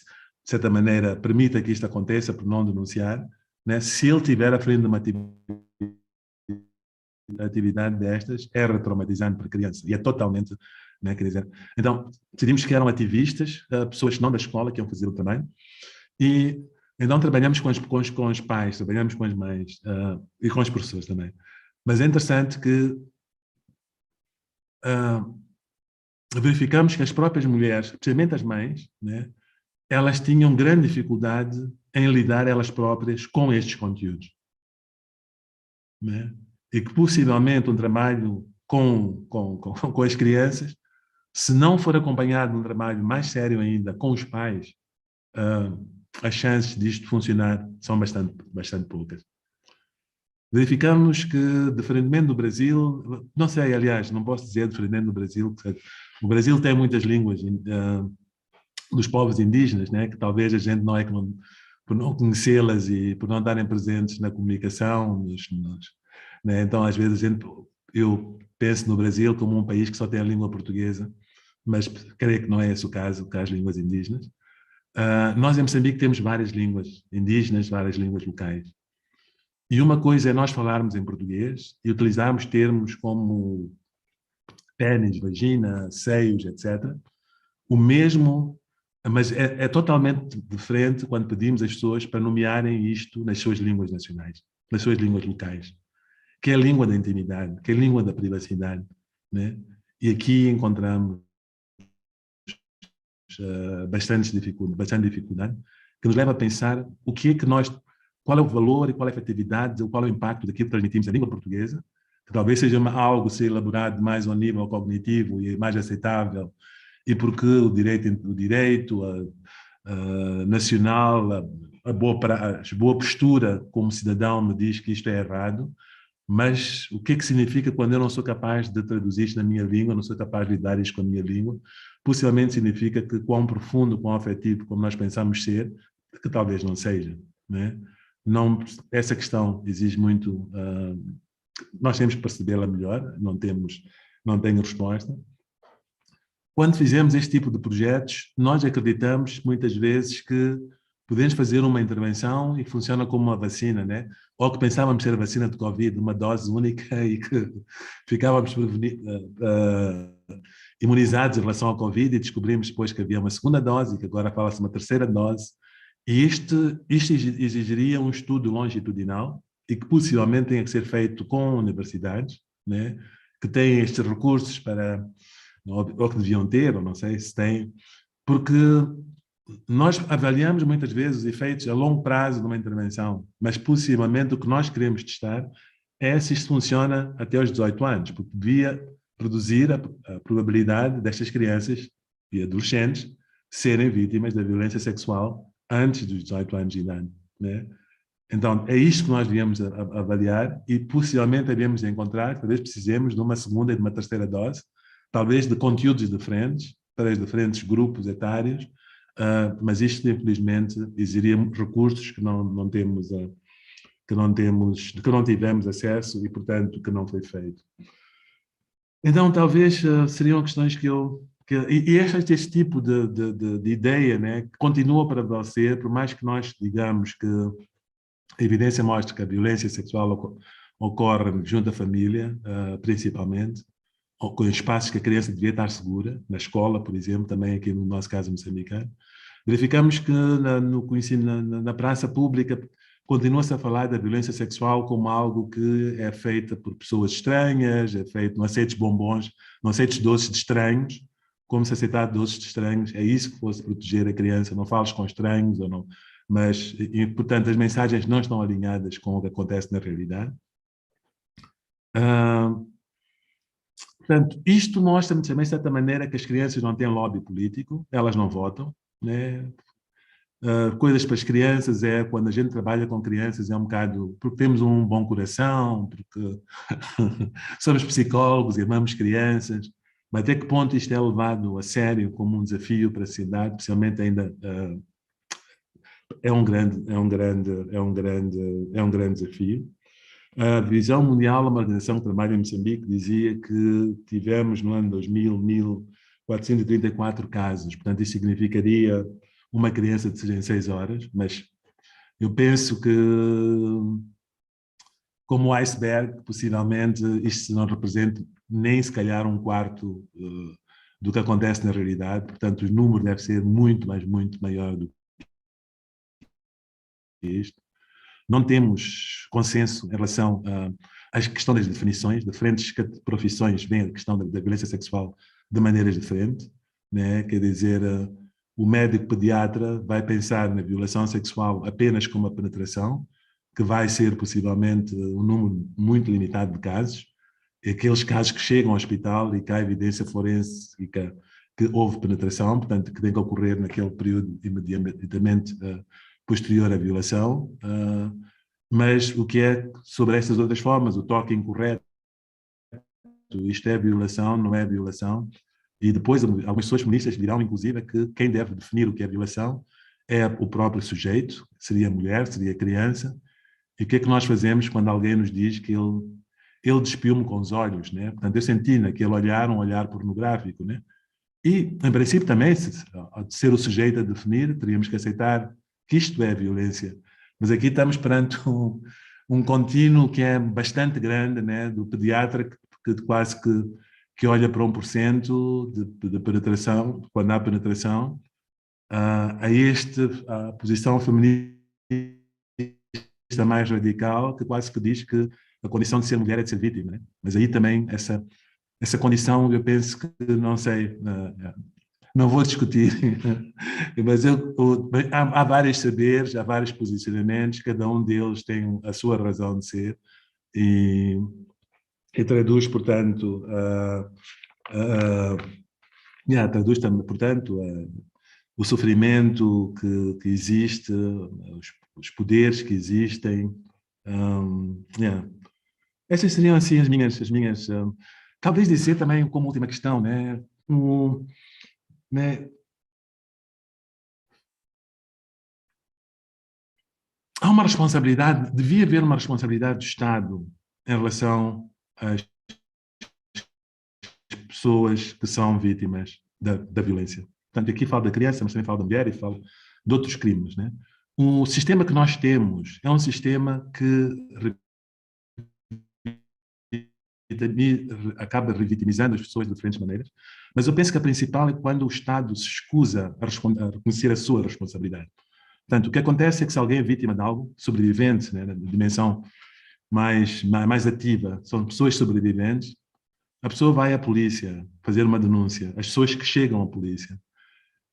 certa maneira, permita que isto aconteça por não denunciar, né? Se ele tiver à frente de uma atividade destas, é retraumatizante para a criança, e é totalmente, né, quer dizer, então decidimos que eram ativistas, pessoas não da escola que iam fazer o trabalho, e então trabalhamos com os pais, trabalhamos com as mães e com os professores também. Mas é interessante que verificamos que as próprias mulheres, especialmente as mães, né, elas tinham grande dificuldade em lidar elas próprias com estes conteúdos, né? E que possivelmente um trabalho com as crianças, se não for acompanhado de um trabalho mais sério ainda com os pais, as chances disto funcionar são bastante poucas. Verificamos que, diferentemente do Brasil, não sei, aliás, não posso dizer diferentemente do Brasil, o Brasil tem muitas línguas dos povos indígenas, né, que talvez a gente não é, por não conhecê-las e por não estarem presentes na comunicação, né, então às vezes eu penso no Brasil como um país que só tem a língua portuguesa, mas creio que não é esse o caso com as línguas indígenas. Nós em Moçambique temos várias línguas indígenas, várias línguas locais. E uma coisa é nós falarmos em português e utilizarmos termos como pênis, vagina, seios, etc. O mesmo, mas é totalmente diferente quando pedimos às pessoas para nomearem isto nas suas línguas nacionais, nas suas línguas locais, que é a língua da intimidade, que é a língua da privacidade, né? E aqui encontramos bastante dificuldade, que nos leva a pensar o que é que nós, qual é o valor e qual é a efetividade, ou qual é o impacto daquilo que transmitimos na língua portuguesa, que talvez seja algo a ser elaborado mais ao nível cognitivo e mais aceitável, e porque o direito nacional, a boa postura como cidadão me diz que isto é errado, mas o que é que significa quando eu não sou capaz de traduzir isto na minha língua, não sou capaz de lidar isto com a minha língua? Possivelmente significa que quão profundo, quão afetivo, como nós pensamos ser, que talvez não seja, né? Não, essa questão exige muito, nós temos que percebê-la melhor, não tenho resposta. Quando fizemos este tipo de projetos, nós acreditamos muitas vezes que podemos fazer uma intervenção e que funciona como uma vacina, né? Ou que pensávamos ser a vacina de Covid, uma dose única e que ficávamos imunizados em relação ao Covid e descobrimos depois que havia uma segunda dose e que agora fala-se uma terceira dose. E isto exigiria um estudo longitudinal e que possivelmente tenha que ser feito com universidades, né? Que têm estes recursos para, ou que deviam ter, ou não sei se têm, porque nós avaliamos muitas vezes os efeitos a longo prazo de uma intervenção, mas possivelmente o que nós queremos testar é se isto funciona até aos 18 anos, porque devia reduzir a probabilidade destas crianças e adolescentes serem vítimas da violência sexual antes dos 18 anos de idade, né? Então, é isto que nós devíamos avaliar e possivelmente devemos encontrar, talvez precisemos de uma segunda e de uma terceira dose, talvez de conteúdos diferentes, para os diferentes grupos etários, mas isto, infelizmente, exigiria recursos que não tivemos acesso e, portanto, que não foi feito. Então, talvez seriam questões este tipo de ideia, né, que continua a prevalecer, por mais que nós digamos que a evidência mostra que a violência sexual ocorre junto à família, principalmente, ou com espaços que a criança devia estar segura, na escola, por exemplo, também aqui no nosso caso moçambicano. Verificamos que na praça pública continua-se a falar da violência sexual como algo que é feita por pessoas estranhas, é feito, não aceites bombons, não aceites doces de estranhos, como se aceitar doces de estranhos, é isso que fosse proteger a criança, não fales com estranhos, ou não, mas, e, portanto, as mensagens não estão alinhadas com o que acontece na realidade. Portanto, isto mostra-me também, de certa maneira, que as crianças não têm lobby político, elas não votam, né? Coisas para as crianças é quando a gente trabalha com crianças é um bocado porque temos um bom coração, porque somos psicólogos e amamos crianças, mas até que ponto isto é levado a sério como um desafio para a sociedade, especialmente ainda é um grande desafio. A Visão Mundial, uma organização que trabalha em Moçambique, dizia que tivemos no ano 2000, 1.434 casos, portanto isso significaria uma criança de 6 horas, mas eu penso que, como iceberg, possivelmente isto não representa nem se calhar um quarto do que acontece na realidade, portanto o número deve ser muito, mas muito maior do que isto. Não temos consenso em relação à questão das definições, diferentes profissões veem a questão da violência sexual de maneiras diferentes, né? Quer dizer, o médico pediatra vai pensar na violação sexual apenas como a penetração, que vai ser possivelmente um número muito limitado de casos, e aqueles casos que chegam ao hospital e que há evidência forense e que houve penetração, portanto, que tem que ocorrer naquele período imediatamente posterior à violação, mas o que é sobre estas outras formas, o toque incorreto, isto é violação, não é violação, e depois algumas pessoas feministas dirão, inclusive, que quem deve definir o que é violação é o próprio sujeito, seria a mulher, seria a criança, e o que é que nós fazemos quando alguém nos diz que ele despiu-me com os olhos, né? Portanto, eu senti naquele olhar um olhar pornográfico, né? E, em princípio, também, de ser o sujeito a definir, teríamos que aceitar que isto é violência. Mas aqui estamos perante um contínuo que é bastante grande, né, do pediatra que quase que olha para 1% de penetração, quando há penetração, a a posição feminista mais radical, que quase que diz que a condição de ser mulher é de ser vítima. Né? Mas aí também essa condição, eu penso que, não sei, não vou discutir, mas há vários saberes, há vários posicionamentos, cada um deles tem a sua razão de ser e traduz, portanto, traduz também, portanto, o sofrimento que existe, os poderes que existem. Essas seriam assim as minhas talvez dizer também como última questão, né? Há uma responsabilidade, devia haver uma responsabilidade do Estado em relação às pessoas que são vítimas da violência. Portanto, aqui falo da criança, mas também falo da mulher e falo de outros crimes, né? O sistema que nós temos é um sistema que acaba revitimizando as pessoas de diferentes maneiras, mas eu penso que a principal é quando o Estado se escusa a reconhecer a sua responsabilidade. Portanto, o que acontece é que se alguém é vítima de algo, sobrevivente, né, na dimensão mais ativa, são pessoas sobreviventes, a pessoa vai à polícia fazer uma denúncia, as pessoas que chegam à polícia,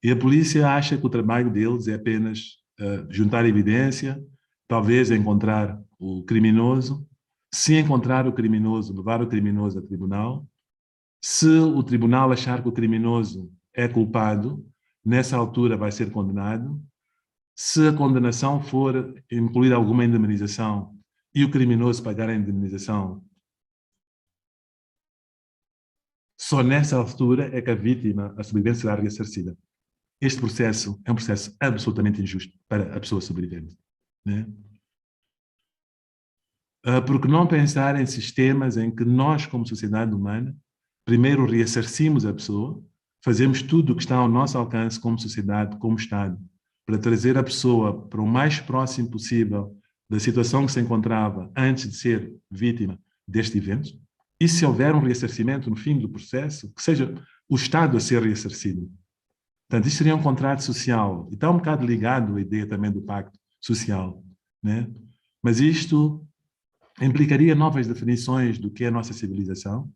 e a polícia acha que o trabalho deles é apenas juntar evidência, talvez encontrar o criminoso, se encontrar o criminoso, levar o criminoso a tribunal. Se o tribunal achar que o criminoso é culpado, nessa altura vai ser condenado. Se a condenação for incluir alguma indemnização e o criminoso pagar a indemnização, só nessa altura é que a vítima, a sobrevivente, será ressarcida. Este processo é um processo absolutamente injusto para a pessoa sobrevivente, né? Porque não pensar em sistemas em que nós, como sociedade humana, primeiro ressarcimos a pessoa, fazemos tudo o que está ao nosso alcance como sociedade, como Estado, para trazer a pessoa para o mais próximo possível da situação que se encontrava antes de ser vítima deste evento, e se houver um ressarcimento no fim do processo, que seja o Estado a ser ressarcido. Portanto, isto seria um contrato social, e está um bocado ligado à ideia também do pacto social, né? Mas isto implicaria novas definições do que é a nossa civilização,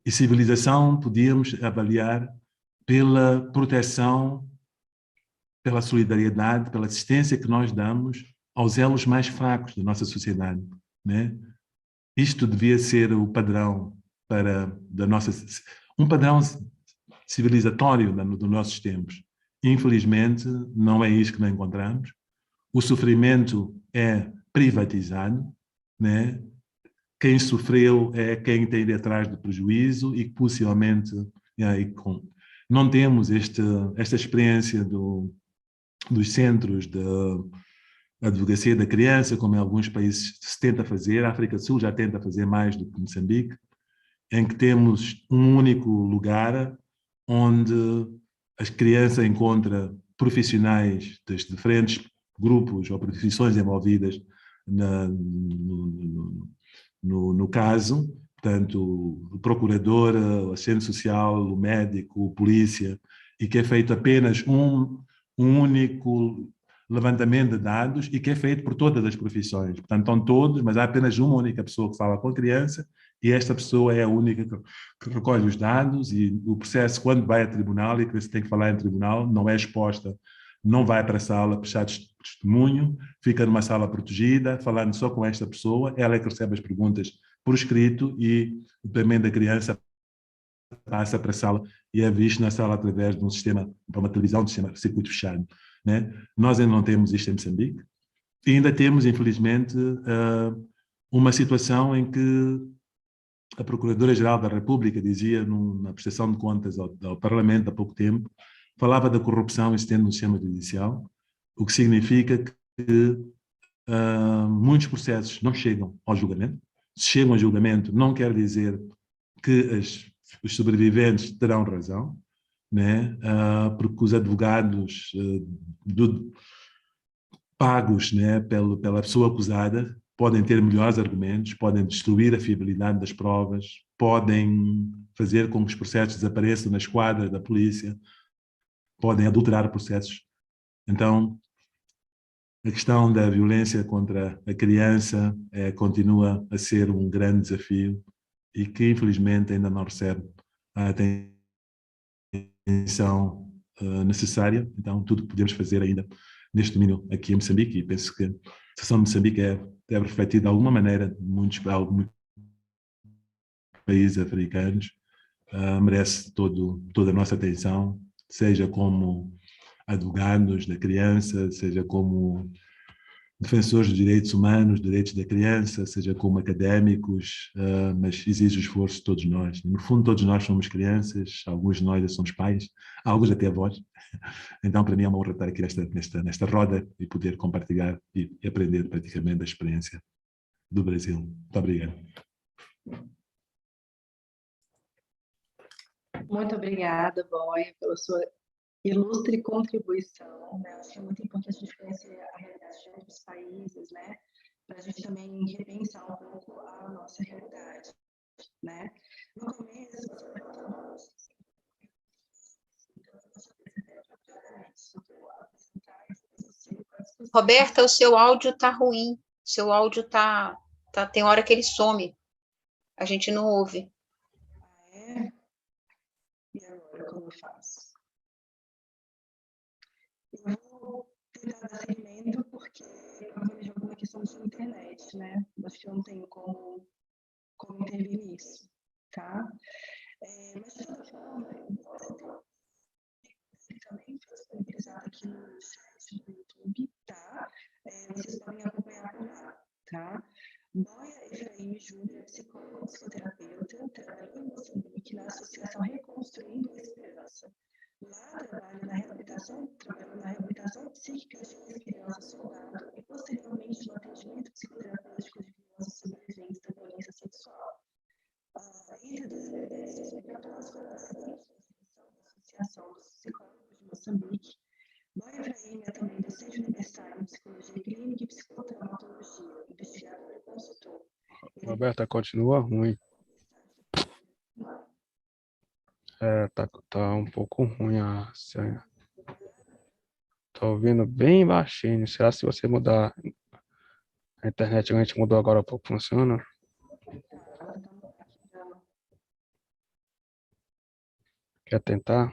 e civilização podíamos avaliar pela proteção, pela solidariedade, pela assistência que nós damos aos elos mais fracos da nossa sociedade, né? Isto devia ser o padrão um padrão civilizatório dos nossos tempos. Infelizmente, não é isso que nós encontramos. O sofrimento é privatizado, né? Quem sofreu é quem tem de atrás do prejuízo e que possivelmente não temos esta experiência dos centros de advocacia da criança, como em alguns países se tenta fazer. A África do Sul já tenta fazer mais do que Moçambique, em que temos um único lugar onde as crianças encontram profissionais dos diferentes grupos ou profissões envolvidas no caso, portanto, o procurador, o assistente social, o médico, o polícia, e que é feito apenas um único levantamento de dados e que é feito por todas as profissões. Portanto, estão todos, mas há apenas uma única pessoa que fala com a criança e esta pessoa é a única que recolhe os dados e o processo, quando vai a tribunal, e que você tem que falar em tribunal, não é exposta, não vai para a sala prestar testemunho, fica numa sala protegida, falando só com esta pessoa, ela é que recebe as perguntas por escrito e o depoimento da criança passa para a sala e é visto na sala através de um sistema, para uma televisão, de sistema circuito fechado. Né? Nós ainda não temos isto em Moçambique e ainda temos, infelizmente, uma situação em que a Procuradora-Geral da República dizia, na prestação de contas ao Parlamento há pouco tempo, falava da corrupção existente no sistema judicial, o que significa que muitos processos não chegam ao julgamento. Se chegam ao julgamento, não quer dizer que os sobreviventes terão razão, né? Porque os advogados pagos, né, pela pessoa acusada podem ter melhores argumentos, podem destruir a fiabilidade das provas, podem fazer com que os processos desapareçam na esquadra da polícia, podem adulterar processos. Então, a questão da violência contra a criança continua a ser um grande desafio e que, infelizmente, ainda não recebe a atenção necessária. Então, tudo que podemos fazer ainda neste domínio aqui em Moçambique, e penso que a situação de Moçambique deve refletir de alguma maneira muitos países africanos, merece toda a nossa atenção, seja como advogados da criança, seja como defensores dos direitos humanos, direitos da criança, seja como académicos, mas exige o esforço de todos nós. No fundo, todos nós somos crianças, alguns de nós somos pais, alguns até avós. Então, para mim é uma honra estar aqui nesta roda e poder compartilhar e aprender praticamente da experiência do Brasil. Muito obrigado. Muito obrigada, Boia, pela sua ilustre contribuição, né? Acho que é muito importante a gente conhecer a realidade de outros países, né? Para a gente também repensar um pouco a nossa realidade, né? No começo, Roberta, o seu áudio está ruim. Seu áudio tem hora que ele some. A gente não ouve. É? E agora, como eu faço? Eu vou tentar dar seguimento, porque eu vejo alguma questão de internet, né? Acho que eu não tenho como intervir nisso, tá? Mas, de toda forma, eu também foi disponibilizado aqui no chat do YouTube, tá? Vocês podem acompanhar por lá, tá? Boia Efraim Júnior, psicólogo, psicoterapeuta, trabalhou em Moçambique na Associação Reconstruindo a Esperança. Lá trabalhou na reabilitação psíquica de crianças soldado e posteriormente no atendimento psicoterapêutico de crianças sobreviventes da violência sexual. Entre 2010 e 2014, foi presidente da Associação dos Psicólogos de Moçambique. Boia Efraim é também docente universitário em psicologia clínica e psicotraumatologia, investigador e consultor. Roberta, continua ruim. Tá um pouco ruim a senha. Tô ouvindo bem baixinho. Será que se você mudar a internet, a gente mudou agora há pouco, funciona? Quer tentar?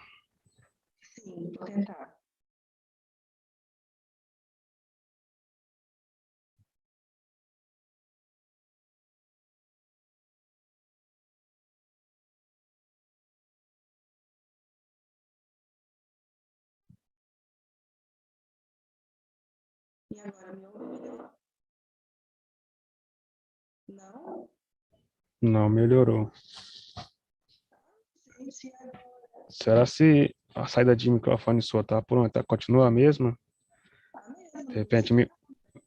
Sim, vou tentar. E agora me ouve? Não? Não melhorou. Gente, Será se a saída de microfone sua tá pronta? Continua a mesma? tá mesmo. De repente,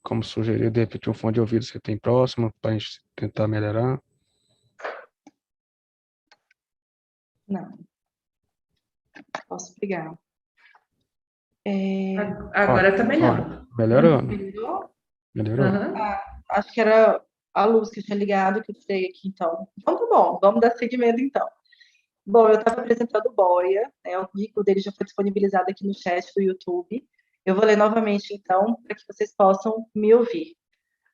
como sugeriu, de repente um fone de ouvido você tem próximo para a gente tentar melhorar? Não. Posso pegar. Agora tá Ó, melhor. melhorando, Melhorou? melhorou. Aham. Acho que era a luz que eu tinha ligado, que eu tirei aqui, então. Então tá bom, vamos dar seguimento então. Bom, eu estava apresentando o Boia, né, o currículo dele já foi disponibilizado aqui no chat do YouTube. Eu vou ler novamente, então, para que vocês possam me ouvir.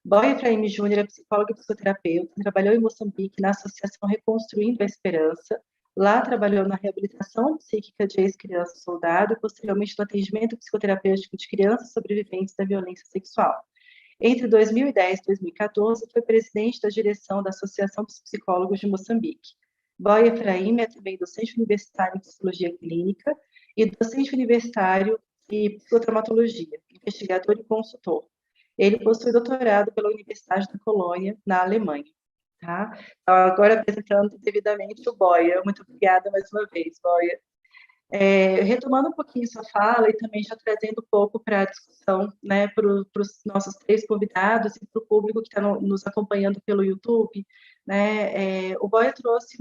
Boia Efraim Júnior é psicólogo e psicoterapeuta, trabalhou em Moçambique na Associação Reconstruindo a Esperança. Lá trabalhou na reabilitação psíquica de ex-criança soldado e posteriormente no atendimento psicoterapêutico de crianças sobreviventes da violência sexual. Entre 2010 e 2014, foi presidente da direção da Associação dos Psicólogos de Moçambique. Boia Efraim é também docente universitário em psicologia clínica e docente universitário em psicotraumatologia, investigador e consultor. Ele possui doutorado pela Universidade da Colônia, na Alemanha. Tá? Então, agora apresentando devidamente o Boia. Muito obrigada mais uma vez, Boia. Retomando um pouquinho sua fala e também já trazendo um pouco para a discussão, né, para os nossos três convidados e para o público que está nos acompanhando pelo YouTube, né, o Boia trouxe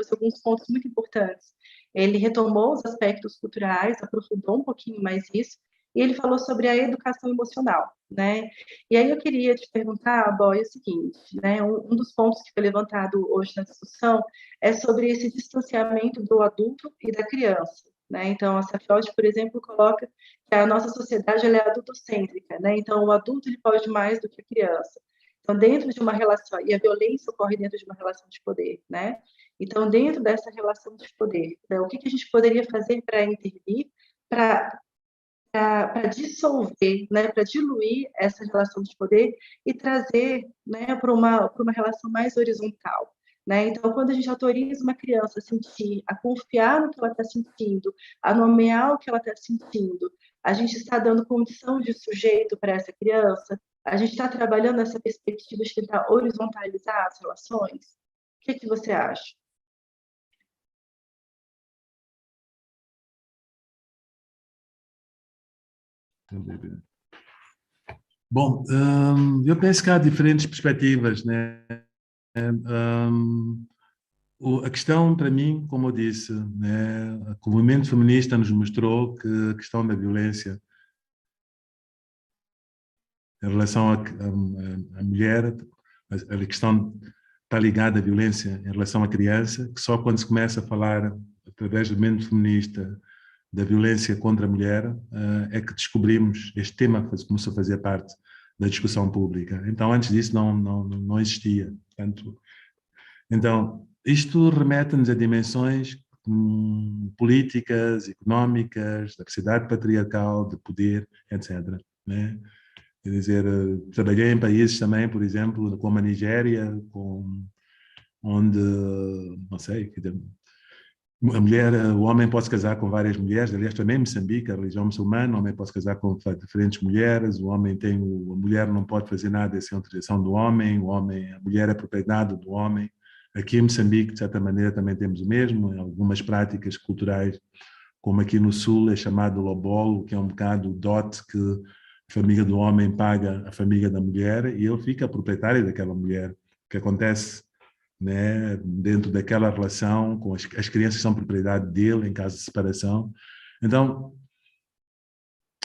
alguns pontos muito importantes. Ele retomou os aspectos culturais, aprofundou um pouquinho mais isso, e ele falou sobre a educação emocional, né? E aí eu queria te perguntar, Boia, o seguinte, né? Um dos pontos que foi levantado hoje na discussão é sobre esse distanciamento do adulto e da criança, né? Então, a Safiotti, por exemplo, coloca que a nossa sociedade ela é adultocêntrica, né? Então, o adulto ele pode mais do que a criança. Então, dentro de uma relação, e a violência ocorre dentro de uma relação de poder, né? Então, dentro dessa relação de poder, né, o que a gente poderia fazer para intervir, para dissolver, né, para diluir essa relação de poder e trazer, né, para uma relação mais horizontal, né? Então, quando a gente autoriza uma criança a sentir, a confiar no que ela está sentindo, a nomear o que ela está sentindo, a gente está dando condição de sujeito para essa criança, a gente está trabalhando nessa perspectiva de tentar horizontalizar as relações. O que você acha? Bom, eu penso que há diferentes perspectivas, né? A questão, para mim, como eu disse, né, o movimento feminista nos mostrou que a questão da violência em relação à mulher, a questão está ligada à violência em relação à criança, que só quando se começa a falar, através do movimento feminista, da violência contra a mulher, é que descobrimos este tema começou a fazer parte da discussão pública. Então, antes disso, não existia. Portanto, então, isto remete-nos a dimensões políticas, económicas, da sociedade patriarcal, de poder, etc. Né? Quer dizer, trabalhei em países também, por exemplo, como a Nigéria, onde, não sei, a mulher, o homem pode se casar com várias mulheres, aliás, também em Moçambique, a religião muçulmana, o homem pode se casar com diferentes mulheres, a mulher não pode fazer nada sem autorização do homem, a mulher é propriedade do homem. Aqui em Moçambique, de certa maneira, também temos o mesmo, em algumas práticas culturais, como aqui no Sul é chamado lobolo, que é um bocado o dote que a família do homem paga à família da mulher e ele fica proprietário daquela mulher. O que acontece, né, dentro daquela relação, com as crianças são propriedade dele em caso de separação. Então,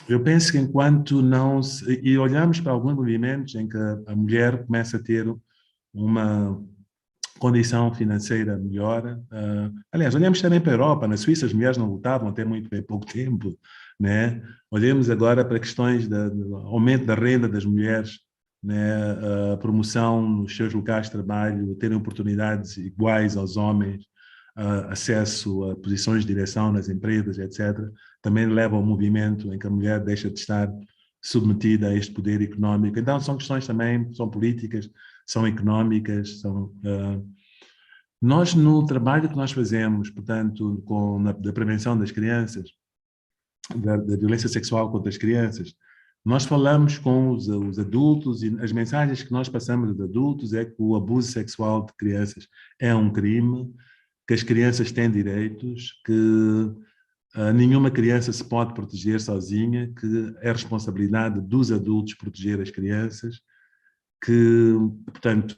eu penso que enquanto não... E olhamos para alguns movimentos em que a mulher começa a ter uma condição financeira melhor. Aliás, olhamos também para a Europa, na Suíça as mulheres não votavam até muito bem pouco tempo, né? Olhemos agora para questões do aumento da renda das mulheres, né? A promoção nos seus locais de trabalho, terem oportunidades iguais aos homens, acesso a posições de direção nas empresas, etc. Também leva ao movimento em que a mulher deixa de estar submetida a este poder económico. Então são questões também, são políticas, são económicas, nós no trabalho que nós fazemos, portanto, da prevenção das crianças, da violência sexual contra as crianças, Nós falamos com os adultos e as mensagens que nós passamos aos adultos é que o abuso sexual de crianças é um crime, que as crianças têm direitos, que nenhuma criança se pode proteger sozinha, que é responsabilidade dos adultos proteger as crianças, que, portanto,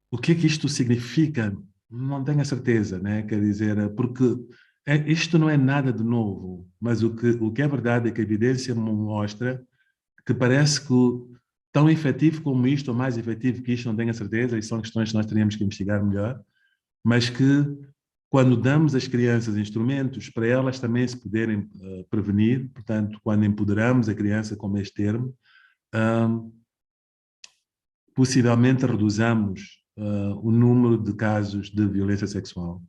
o que é que isto significa? Não tenho a certeza, né? Quer dizer, porque isto não é nada de novo, mas o que é verdade é que a evidência mostra que parece que tão efetivo como isto, ou mais efetivo que isto, não tenho a certeza, e são questões que nós teríamos que investigar melhor, mas que quando damos às crianças instrumentos para elas também se poderem prevenir, portanto, quando empoderamos a criança, como este termo, possivelmente reduzamos o número de casos de violência sexual.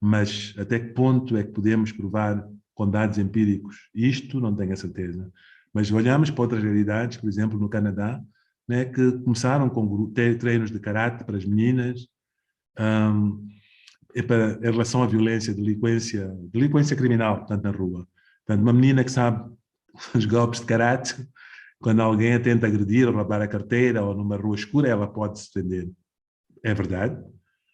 Mas até que ponto é que podemos provar com dados empíricos isto? Não tenho a certeza. Mas olhamos para outras realidades, por exemplo, no Canadá, né, que começaram com treinos de karate para as meninas, em relação à violência, delinquência criminal, portanto, na rua. Portanto, uma menina que sabe os golpes de karate, quando alguém a tenta agredir ou roubar a carteira ou numa rua escura, ela pode se defender. É verdade.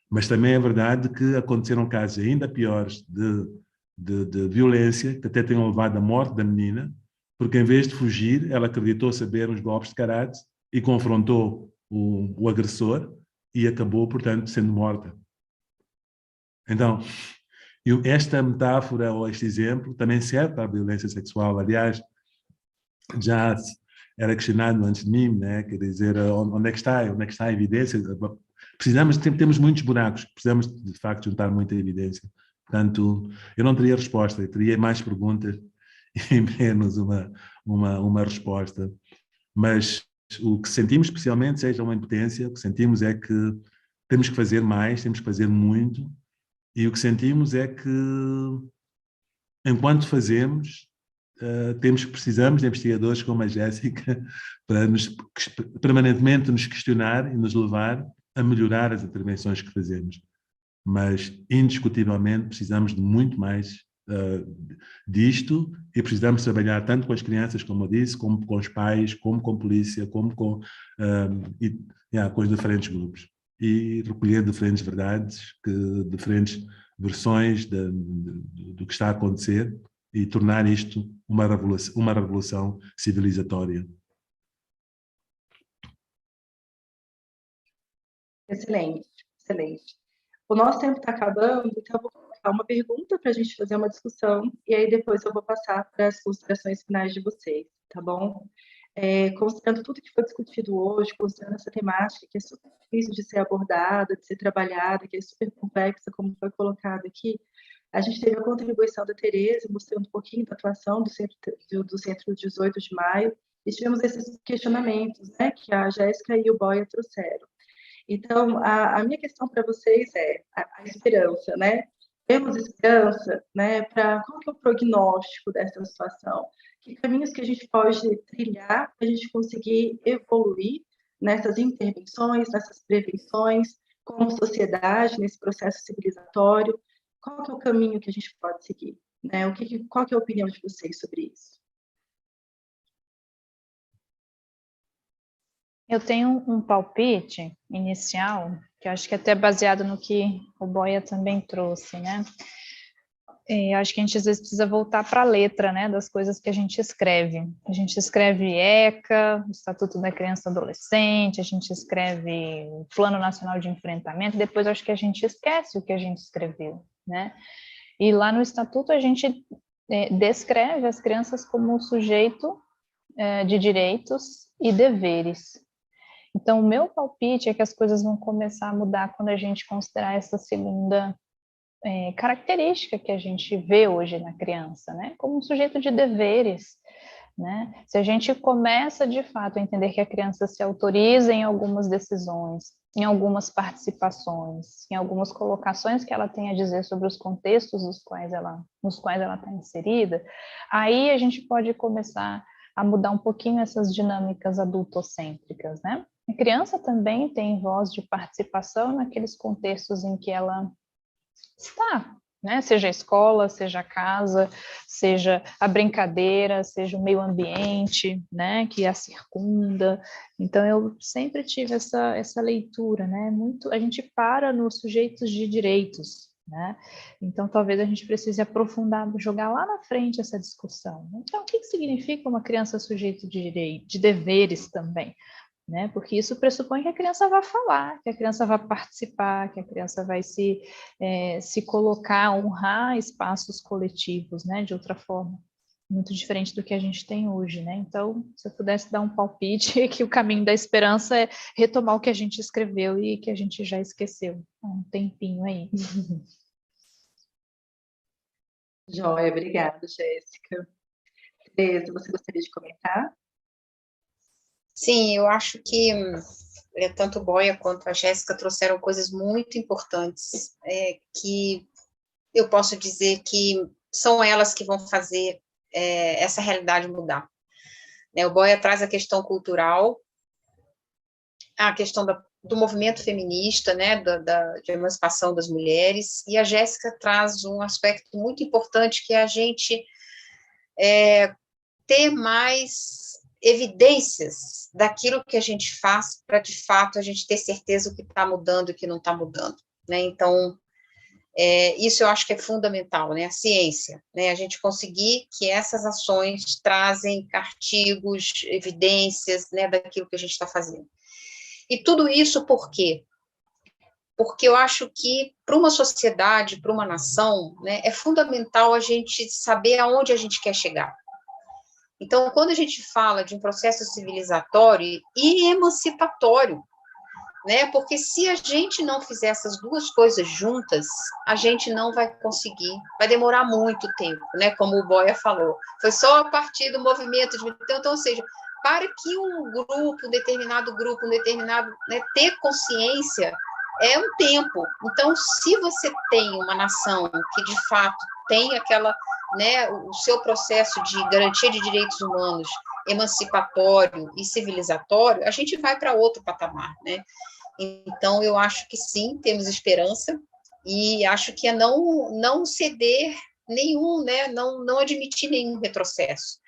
Mas também é verdade que aconteceram casos ainda piores de violência, que até tenham levado à morte da menina, porque em vez de fugir, ela acreditou saber os golpes de karate e confrontou o agressor e acabou, portanto, sendo morta. Então, esta metáfora ou este exemplo também serve para a violência sexual. Aliás, já era questionado antes de mim, né? Quer dizer, onde é que está a evidência? Temos muitos buracos, precisamos de facto juntar muita evidência. Portanto, eu não teria resposta, eu teria mais perguntas e menos uma resposta. Mas o que sentimos, especialmente, seja uma impotência, o que sentimos é que temos que fazer mais, temos que fazer muito, e o que sentimos é que, enquanto fazemos, precisamos de investigadores como a Jéssica para permanentemente nos questionar e nos levar a melhorar as intervenções que fazemos. Mas, indiscutivelmente, precisamos de muito mais disto e precisamos trabalhar tanto com as crianças, como eu disse, como com os pais, como com a polícia, como com os diferentes grupos. E recolher diferentes verdades, diferentes versões do que está a acontecer e tornar isto uma revolução civilizatória. Excelente, excelente. O nosso tempo está acabando, então eu vou colocar uma pergunta para a gente fazer uma discussão e aí depois eu vou passar para as considerações finais de vocês, tá bom? Considerando tudo que foi discutido hoje, considerando essa temática que é super difícil de ser abordada, de ser trabalhada, que é super complexa, como foi colocado aqui, a gente teve a contribuição da Tereza, mostrando um pouquinho da atuação do Centro 18 de Maio, e tivemos esses questionamentos, né, que a Jéssica e o Boia trouxeram. Então, a minha questão para vocês é a esperança, né? Temos esperança, né? Qual que é o prognóstico dessa situação? Que caminhos que a gente pode trilhar para a gente conseguir evoluir nessas intervenções, nessas prevenções, como sociedade, nesse processo civilizatório? Qual que é o caminho que a gente pode seguir? Né? Qual que é a opinião de vocês sobre isso? Eu tenho um palpite inicial, que eu acho que é até baseado no que o Boia também trouxe, né? Eu acho que a gente às vezes precisa voltar para a letra, né, das coisas que a gente escreve. A gente escreve ECA, o Estatuto da Criança e Adolescente, a gente escreve o Plano Nacional de Enfrentamento, depois acho que a gente esquece o que a gente escreveu, né? E lá no Estatuto a gente descreve as crianças como um sujeito de direitos e deveres. Então, o meu palpite é que as coisas vão começar a mudar quando a gente considerar essa segunda característica que a gente vê hoje na criança, né? Como um sujeito de deveres, né? Se a gente começa, de fato, a entender que a criança se autoriza em algumas decisões, em algumas participações, em algumas colocações que ela tem a dizer sobre os contextos nos quais ela está inserida, aí a gente pode começar a mudar um pouquinho essas dinâmicas adultocêntricas, né? A criança também tem voz de participação naqueles contextos em que ela está, né? Seja a escola, seja a casa, seja a brincadeira, seja o meio ambiente, né? Que a circunda. Então, eu sempre tive essa leitura, né? Muito, a gente para nos sujeitos de direitos, né? Então, talvez a gente precise aprofundar, jogar lá na frente essa discussão. Então, o que significa uma criança sujeito de direito, de deveres também? Né? Porque isso pressupõe que a criança vai falar, que a criança vai participar, que a criança vai se colocar, honrar espaços coletivos, né? De outra forma, muito diferente do que a gente tem hoje, né? Então, se eu pudesse dar um palpite, que o caminho da esperança é retomar o que a gente escreveu e que a gente já esqueceu há um tempinho aí. Joia, obrigada, Jéssica. Tereza, você gostaria de comentar? Sim, eu acho que tanto o Boia quanto a Jéssica trouxeram coisas muito importantes, que eu posso dizer que são elas que vão fazer essa realidade mudar. O Boia traz a questão cultural, a questão do movimento feminista, né, de emancipação das mulheres, e a Jéssica traz um aspecto muito importante, que é a gente ter mais evidências daquilo que a gente faz, para, de fato, a gente ter certeza o que está mudando e o que não está mudando, né? Então, isso eu acho que é fundamental, né? A ciência, né? A gente conseguir que essas ações trazem artigos, evidências, né, daquilo que a gente está fazendo. E tudo isso por quê? Porque eu acho que, para uma sociedade, para uma nação, né, é fundamental a gente saber aonde a gente quer chegar. Então, quando a gente fala de um processo civilizatório e emancipatório, né? Porque se a gente não fizer essas duas coisas juntas, a gente não vai conseguir, vai demorar muito tempo, né? Como o Boia falou, foi só a partir do movimento de... Então, ou seja, para que um determinado grupo, né, ter consciência, é um tempo. Então, se você tem uma nação que, de fato, tem aquela, né, o seu processo de garantia de direitos humanos emancipatório e civilizatório, a gente vai para outro patamar, né? Então, eu acho que sim, temos esperança, e acho que é não ceder nenhum, né, não admitir nenhum retrocesso,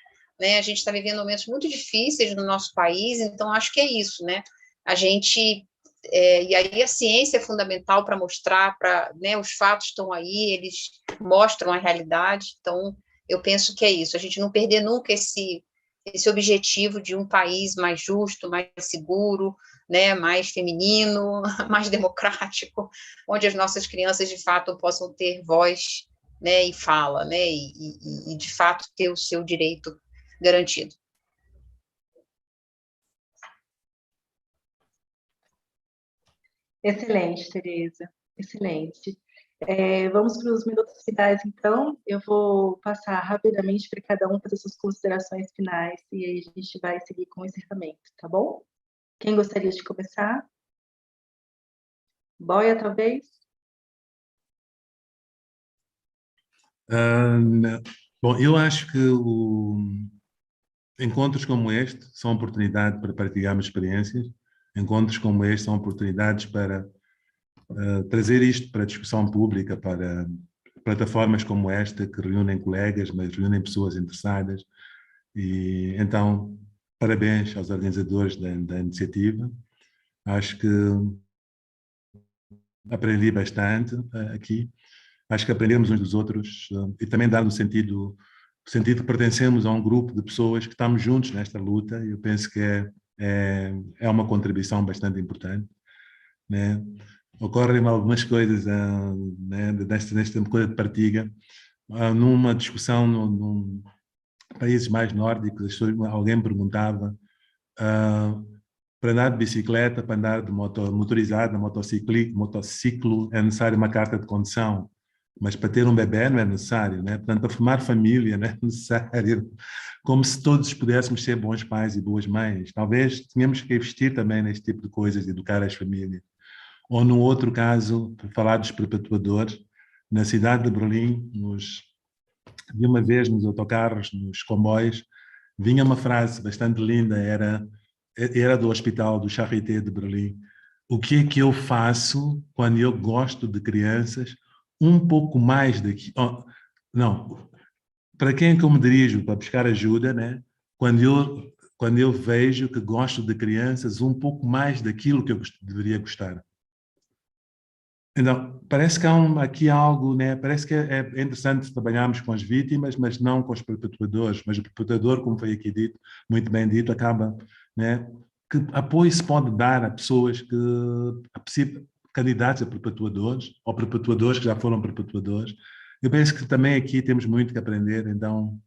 né? A gente está vivendo momentos muito difíceis no nosso país, então acho que é isso, né? A gente, e aí a ciência é fundamental para mostrar, né, os fatos estão aí, eles mostram a realidade, então eu penso que é isso, a gente não perder nunca esse objetivo de um país mais justo, mais seguro, né, mais feminino, mais democrático, onde as nossas crianças, de fato, possam ter voz, né, e fala, né, e de fato, ter o seu direito garantido. Excelente, Tereza, excelente. Vamos para os minutos finais, então. Eu vou passar rapidamente para cada um fazer suas considerações finais, e aí a gente vai seguir com o encerramento, tá bom? Quem gostaria de começar? Boia, talvez? Bom, eu acho que encontros como este são oportunidade para partilharmos experiências. Encontros como este são oportunidades para trazer isto para a discussão pública, para plataformas como esta, que reúnem colegas, mas reúnem pessoas interessadas. E então, parabéns aos organizadores da iniciativa. Acho que aprendi bastante aqui. Acho que aprendemos uns dos outros, e também dá no sentido que pertencemos a um grupo de pessoas que estamos juntos nesta luta. Eu penso que é uma contribuição bastante importante, né? Ocorrem algumas coisas, né, nesta coisa de partilha. Numa discussão num países mais nórdicos, alguém perguntava para andar de bicicleta, para andar de motorizado, motociclo, é necessário uma carta de condução, mas para ter um bebê não é necessário, né? Portanto, para formar família não é necessário, como se todos pudéssemos ser bons pais e boas mães. Talvez tenhamos que investir também neste tipo de coisas, de educar as famílias. Ou, num outro caso, falar dos perpetuadores, na cidade de Berlim, de uma vez nos autocarros, nos comboios, vinha uma frase bastante linda, era do Hospital do Charité de Berlim. O que é que eu faço quando eu gosto de crianças um pouco mais daqui. Oh, não, para quem é que eu me dirijo para buscar ajuda, né? Quando eu vejo que gosto de crianças um pouco mais daquilo que eu deveria gostar. Então, parece que há aqui algo, né? Parece que é interessante trabalharmos com as vítimas, mas não com os perpetuadores. Mas o perpetuador, como foi aqui dito, muito bem dito, acaba, né? Que apoio se pode dar a pessoas candidatos a perpetuadores, ou perpetuadores que já foram perpetuadores. Eu penso que também aqui temos muito que aprender, então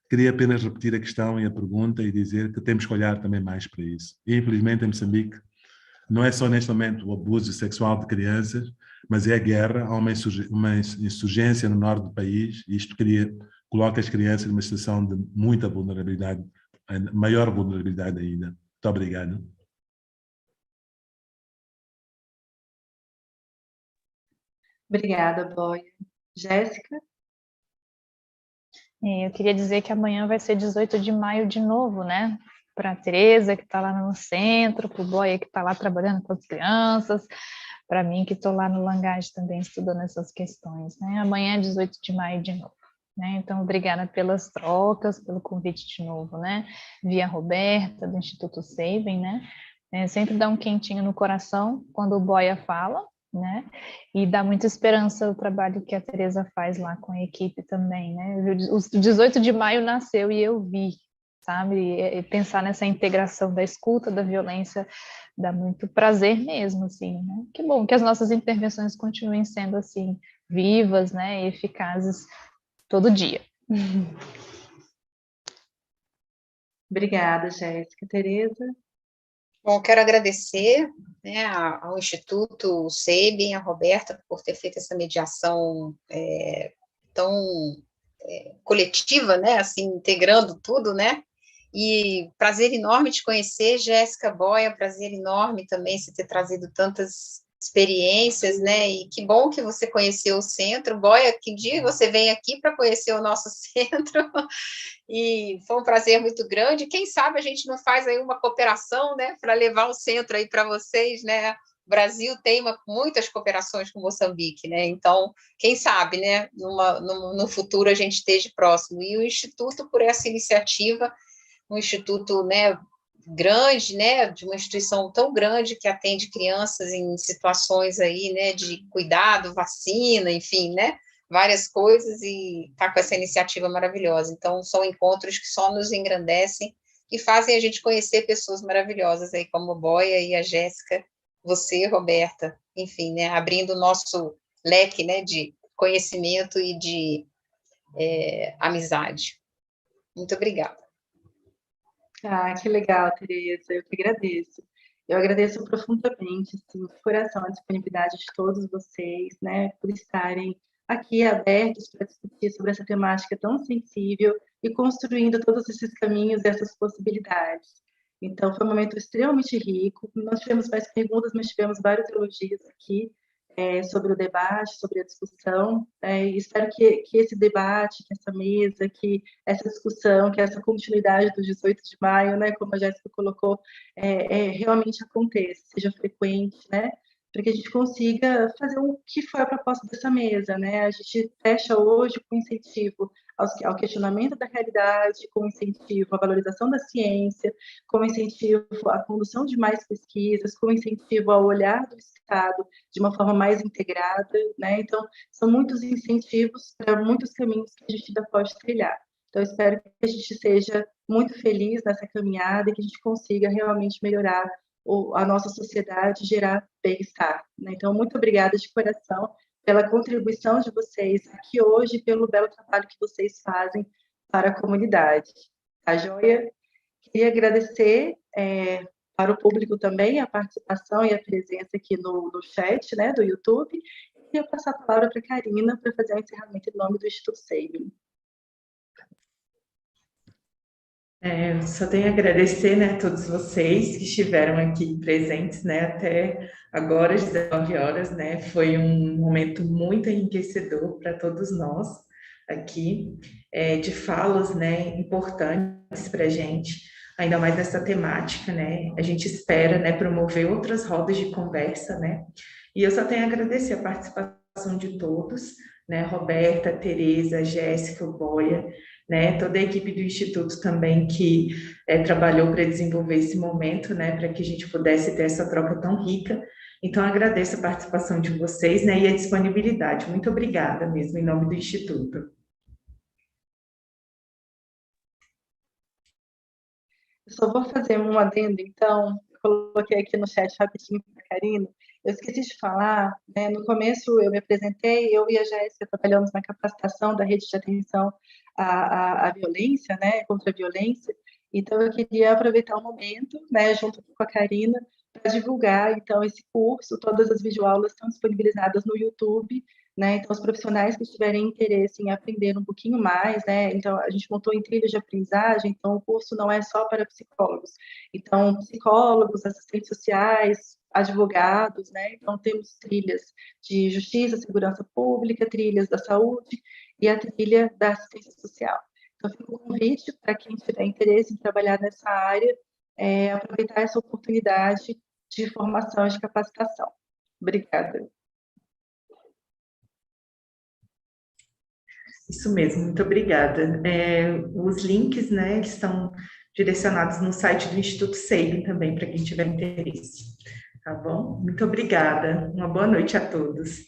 queria apenas repetir a questão e a pergunta e dizer que temos que olhar também mais para isso. E, infelizmente, em Moçambique, não é só neste momento o abuso sexual de crianças, mas é a guerra, há uma insurgência no norte do país, e isto coloca as crianças numa situação de muita vulnerabilidade, maior vulnerabilidade ainda. Muito obrigado. Obrigada, Boia. Jéssica? Eu queria dizer que amanhã vai ser 18 de maio de novo, né? Para a Tereza, que está lá no centro, para o Boia, que está lá trabalhando com as crianças, para mim, que estou lá no Langage também estudando essas questões, né? Amanhã é 18 de maio de novo, né? Então, obrigada pelas trocas, pelo convite de novo, né? Via Roberta, do Instituto Sabin, né? Sempre dá um quentinho no coração quando o Boia fala, né? E dá muita esperança o trabalho que a Tereza faz lá com a equipe também, né? O 18 de maio nasceu e eu vi, sabe? E pensar nessa integração da escuta, da violência, dá muito prazer mesmo, assim, né? Que bom que as nossas intervenções continuem sendo, assim, vivas, né? E eficazes todo dia. Obrigada, Jéssica. Tereza? Bom, quero agradecer, né, ao Instituto Sabin, a Roberta, por ter feito essa mediação tão coletiva, né, assim, integrando tudo, né, e prazer enorme te conhecer, Jéssica Boia, prazer enorme também você ter trazido tantas experiências, né, e que bom que você conheceu o centro, Boia, que dia você vem aqui para conhecer o nosso centro, e foi um prazer muito grande, quem sabe a gente não faz aí uma cooperação, né, para levar o centro aí para vocês, né, o Brasil tem muitas cooperações com Moçambique, né, então, quem sabe, né, no futuro a gente esteja próximo, e o Instituto, por essa iniciativa, um instituto, né, grande, né, de uma instituição tão grande que atende crianças em situações aí, né, de cuidado, vacina, enfim, né, várias coisas, e está com essa iniciativa maravilhosa. Então, são encontros que só nos engrandecem e fazem a gente conhecer pessoas maravilhosas aí, como a Boia e a Jéssica, você, Roberta, enfim, né, abrindo o nosso leque, né, de conhecimento e de amizade. Muito obrigada. Ah, que legal, Tereza. Eu que agradeço. Eu agradeço profundamente, assim, de coração, a disponibilidade de todos vocês, né, por estarem aqui abertos para discutir sobre essa temática tão sensível e construindo todos esses caminhos e essas possibilidades. Então, foi um momento extremamente rico. Nós tivemos mais perguntas, mas tivemos vários elogios aqui sobre o debate, sobre a discussão. E espero que esse debate, que essa mesa, que essa discussão, que essa continuidade do 18 de maio, né, como a Jéssica colocou, realmente aconteça, seja frequente, né, para que a gente consiga fazer o que foi a proposta dessa mesa, né? A gente fecha hoje com incentivo ao questionamento da realidade, com incentivo à valorização da ciência, com incentivo à condução de mais pesquisas, com incentivo ao olhar do Estado de uma forma mais integrada, né? Então, são muitos incentivos para muitos caminhos que a gente ainda pode trilhar. Então, espero que a gente seja muito feliz nessa caminhada e que a gente consiga realmente melhorar a nossa sociedade, gerar bem-estar, né? Então, muito obrigada de coração pela contribuição de vocês aqui hoje, pelo belo trabalho que vocês fazem para a comunidade. Tá joia? Queria agradecer para o público também a participação e a presença aqui no chat, né, do YouTube. E queria passar a palavra para a Karina para fazer o encerramento em nome do Instituto Sabin. Só tenho a agradecer, né, a todos vocês que estiveram aqui presentes, né, até agora, às 19 horas, né, foi um momento muito enriquecedor para todos nós aqui, de falas, né, importantes para a gente, ainda mais nessa temática, né, a gente espera, né, promover outras rodas de conversa, né, e eu só tenho a agradecer a participação participação de todos, né, Roberta, Tereza, Jéssica, Boia, né, toda a equipe do Instituto também que trabalhou para desenvolver esse momento, né, para que a gente pudesse ter essa troca tão rica. Então, agradeço a participação de vocês, né, e a disponibilidade. Muito obrigada mesmo, em nome do Instituto. Eu só vou fazer um adendo, então, coloquei aqui no chat rapidinho para a Karina. Eu esqueci de falar, né, no começo eu me apresentei, eu e a Jéssica trabalhamos na capacitação da rede de atenção à violência, né, contra a violência, então eu queria aproveitar o momento, né, junto com a Karina, para divulgar, então, esse curso. Todas as videoaulas estão disponibilizadas no YouTube, né, então os profissionais que tiverem interesse em aprender um pouquinho mais, né, então a gente montou em trilhas de aprendizagem, então o curso não é só para psicólogos, então psicólogos, assistentes sociais, advogados, né, então temos trilhas de justiça, segurança pública, trilhas da saúde e a trilha da assistência social. Então fica um convite para quem tiver interesse em trabalhar nessa área, aproveitar essa oportunidade de formação e de capacitação. Obrigada. Isso mesmo, muito obrigada. Os links, né, estão direcionados no site do Instituto Sabin também, para quem tiver interesse. Tá bom? Muito obrigada. Uma boa noite a todos.